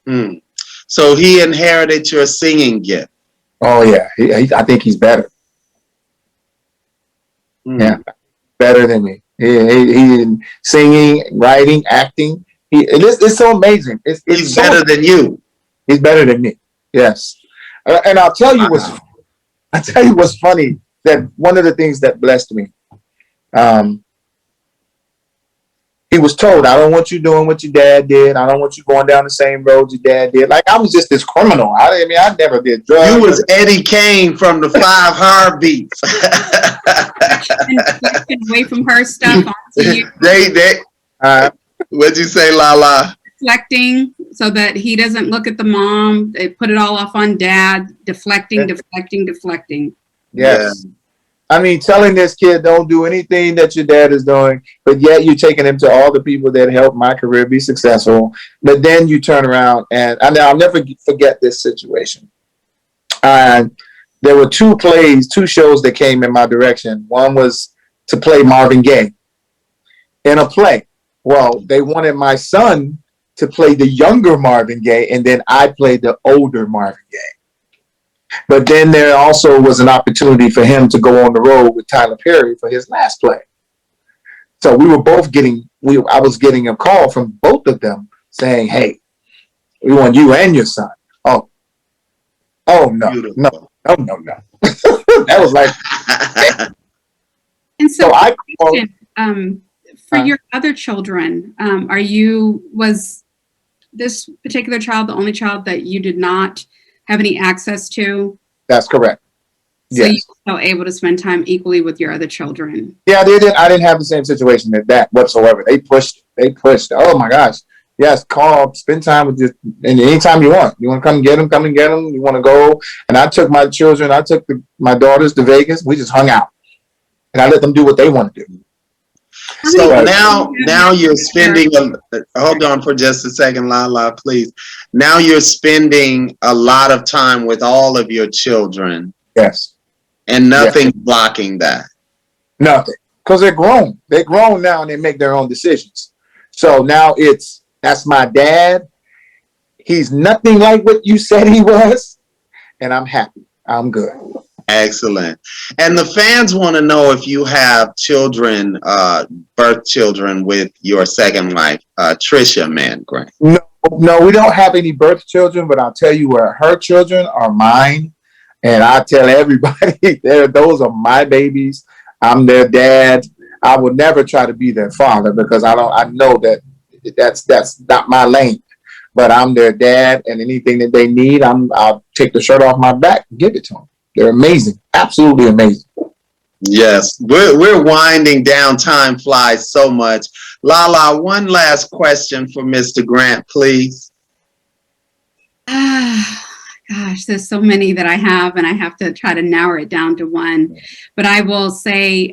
him. So he inherited your singing gift. Oh yeah, I think he's better. Yeah, better than me. He singing, writing, acting. It's so amazing. He's better than you. He's better than me. Yes, and I'll tell you what's funny. That one of the things that blessed me. He was told, I don't want you doing what your dad did. I don't want you going down the same road your dad did. Like I was just this criminal. I never did drugs. You was Eddie Kane from the 5 Heartbeats. And away from her stuff onto you. What'd you say, Lala? Deflecting so that he doesn't look at the mom. They put it all off on dad. Deflecting. Yes. Yeah. I mean, telling this kid don't do anything that your dad is doing, but yet you're taking him to all the people that helped my career be successful. But then you turn around and I'll never forget this situation. There were 2 shows that came in my direction. One was to play Marvin Gaye in a play. Well, they wanted my son to play the younger Marvin Gaye, and then I played the older Marvin Gaye. But then there also was an opportunity for him to go on the road with Tyler Perry for his last play. So we were both I was getting a call from both of them saying, hey, we want you and your son. Oh no. That was like. And so I for your other children, was this particular child the only child that you did not have any access to? That's correct. So yes. You were able to spend time equally with your other children. Yeah, I didn't have the same situation as that whatsoever. They pushed. Oh my gosh. Yes, call, spend time with this, and anytime you want. You want to come and get them, come and get them. You want to go. And I took my children, my daughters to Vegas. We just hung out. And I let them do what they want to do. So now you're spending, hold on for just a second, Lala, please. Now you're spending a lot of time with all of your children. Yes. And nothing blocking that. Nothing. Because they're grown. They're grown now and they make their own decisions. So now that's my dad. He's nothing like what you said he was. And I'm happy. I'm good. Excellent. And the fans want to know if you have children, birth children with your second wife, Trisha Mangrant. No, we don't have any birth children, but I'll tell you where her children are mine. And I tell everybody, those are my babies. I'm their dad. I would never try to be their father because I know that's not my lane. But I'm their dad, and anything that they need, I'll take the shirt off my back and give it to them. They're amazing, absolutely amazing. Yes, we're winding down. Time flies so much. Lala, one last question for Mr. Grant, please. Gosh, there's so many that I have, and I have to try to narrow it down to one. But I will say,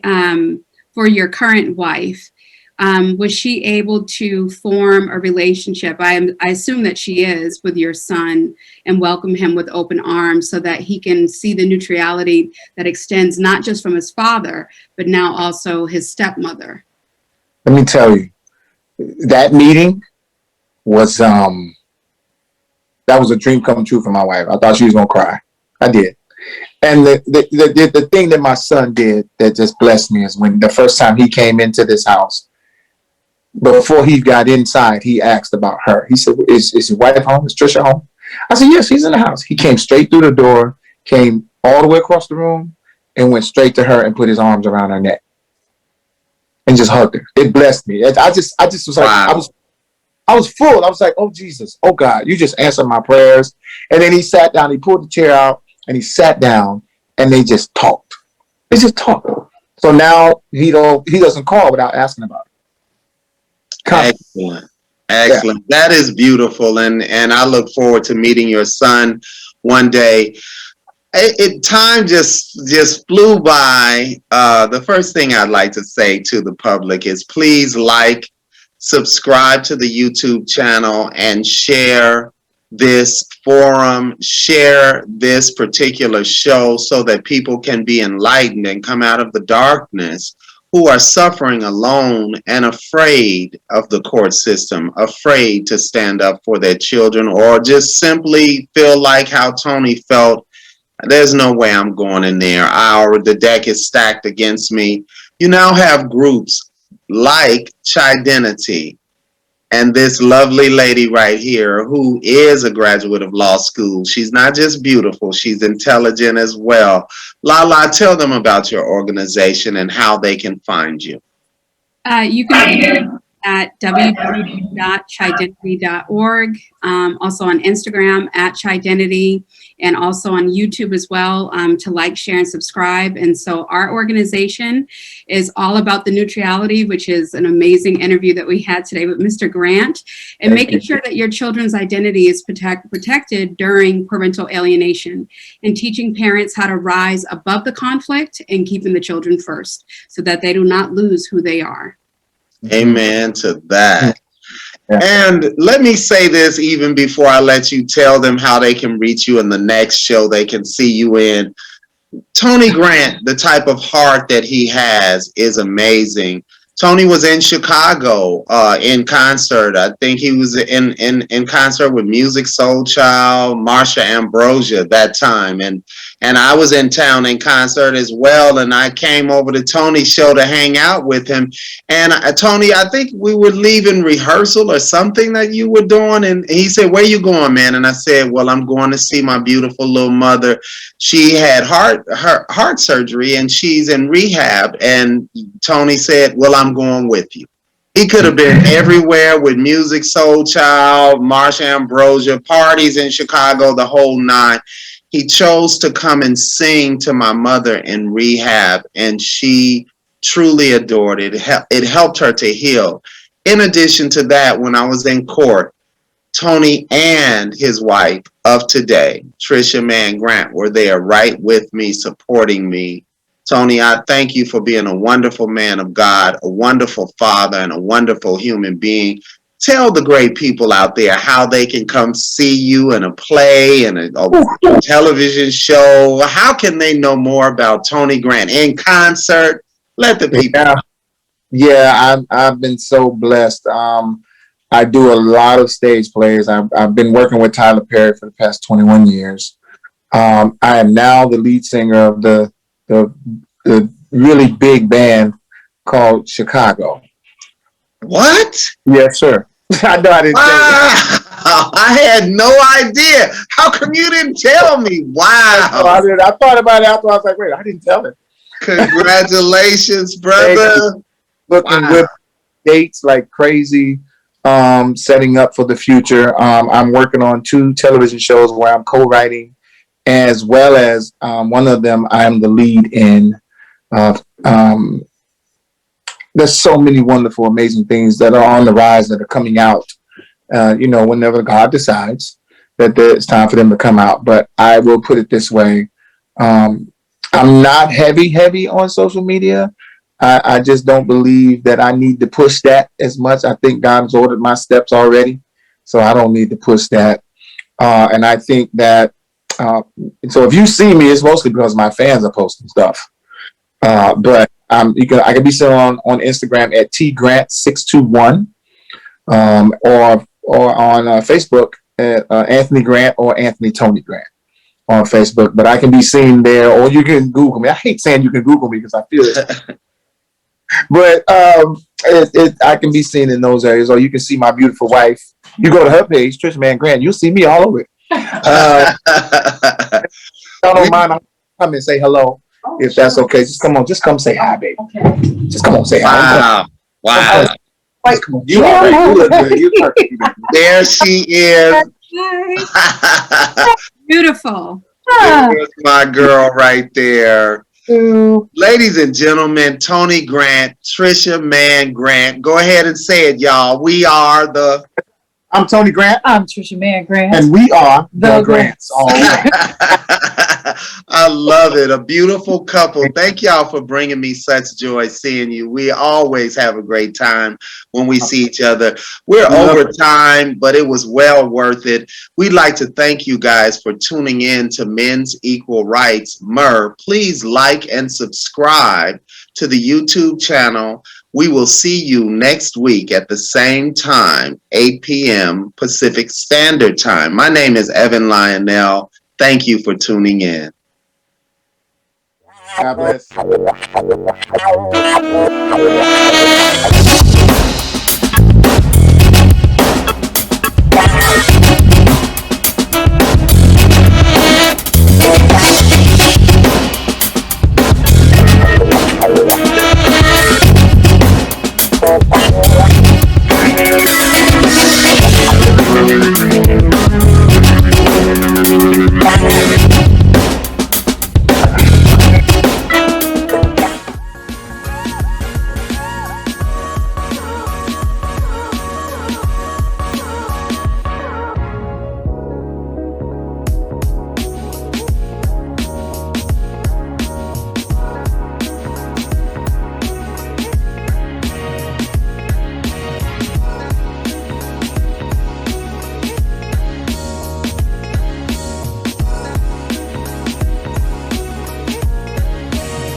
for your current wife, was she able to form a relationship? I assume that she is, with your son, and welcome him with open arms so that he can see the neutrality that extends not just from his father, but now also his stepmother. Let me tell you, that meeting was that was a dream come true for my wife. I thought she was gonna cry. I did. And the thing that my son did that just blessed me is when the first time he came into this house, before he got inside, he asked about her. He said, is your wife home? Is Trisha home? I said, yes, she's in the house. He came straight through the door, came all the way across the room, and went straight to her and put his arms around her neck and just hugged her. It blessed me. I just was like, wow. I was full. I was like, oh, Jesus. Oh, God, you just answered my prayers. And then he sat down. He pulled the chair out and he sat down and they just talked. They just talked. So now he doesn't call without asking about it. Excellent. Excellent. That is beautiful. And I look forward to meeting your son one day. Time just flew by. The first thing I'd like to say to the public is please like, subscribe to the YouTube channel, and share this forum, share this particular show so that people can be enlightened and come out of the darkness, who are suffering alone and afraid of the court system, afraid to stand up for their children, or just simply feel like how Tony felt. There's no way I'm going in there. The deck is stacked against me. You now have groups like Chidenity and this lovely lady right here who is a graduate of law school. She's not just beautiful, she's intelligent as well. Lala, tell them about your organization and how they can find you. You can find it at www.chidenity.org, also on Instagram at Chidenity, and also on YouTube as well, to like, share, and subscribe. And so our organization is all about the neutrality, which is an amazing interview that we had today with Mr. Grant, and making sure that your children's identity is protected during parental alienation, and teaching parents how to rise above the conflict and keeping the children first so that they do not lose who they are. Amen to that. And let me say this even before I let you tell them how they can reach you in the next show they can see you in. Tony Grant, the type of heart that he has is amazing. Tony was in Chicago in concert. I think he was in concert with Music Soul Child, Marsha Ambrosia that time. And I was in town in concert as well. And I came over to Tony's show to hang out with him. And Tony, I think we were leaving rehearsal or something that you were doing. And he said, "Where you going, man?" And I said, "Well, I'm going to see my beautiful little mother. She had heart surgery and she's in rehab." And Tony said, "Well, I'm going with you." He could have been everywhere with Music Soul Child, Marsha Ambrosia, parties in Chicago, the whole nine. He chose to come and sing to my mother in rehab, and she truly adored it. It helped her to heal. In addition to that, when I was in court, Tony and his wife of today, Trisha Mann Grant, were there right with me, supporting me. Tony, I thank you for being a wonderful man of God, a wonderful father, and a wonderful human being. Tell the great people out there how they can come see you in a play and a television show. How can they know more about Tony Grant in concert? Let the people. Yeah, I've been so blessed. I do a lot of stage plays. I've been working with Tyler Perry for the past 21 years. I am now the lead singer of the really big band called Chicago. What? Yes, sir. I know I didn't tell you. I had no idea. How come you didn't tell me? Wow. I thought about it after. I was like, wait, I didn't tell him. Congratulations, brother. Looking with dates like crazy, setting up for the future. I'm working on 2 television shows where I'm co-writing, as well as one of them I'm the lead in. There's so many wonderful, amazing things that are on the rise that are coming out, whenever God decides that it's time for them to come out. But I will put it this way. I'm not heavy on social media. I just don't believe that I need to push that as much. I think God has ordered my steps already, so I don't need to push that. And I think that, so if you see me, it's mostly because my fans are posting stuff. But I can be seen on Instagram at tgrant621, or on Facebook at Anthony Grant or Anthony Tony Grant on Facebook. But I can be seen there, or you can Google me. I hate saying you can Google me because I feel it. But I can be seen in those areas, or you can see my beautiful wife. You go to her page, Trisha Mann Grant, you'll see me all over it. I don't mind. I'll come and say hello. If that's okay, just come say hi, baby. Okay. Just come on, say hi. Wow. Come on. You look good. You're perfect. There she is. Beautiful. There's my girl right there. you. Ladies and gentlemen, Tony Grant, Trisha Mann Grant. Go ahead and say it, y'all. We are the... I'm Tony Grant. I'm Trisha Mann Grant. And we are The Grants. All right. I love it. A beautiful couple. Thank y'all for bringing me such joy seeing you. We always have a great time when we see each other. We're over time, but it was well worth it. We'd like to thank you guys for tuning in to Men's Equal Rights. Please like and subscribe to the YouTube channel. We will see you next week at the same time, 8 p.m. Pacific Standard Time. My name is Evan Lionel. Thank you for tuning in. God bless.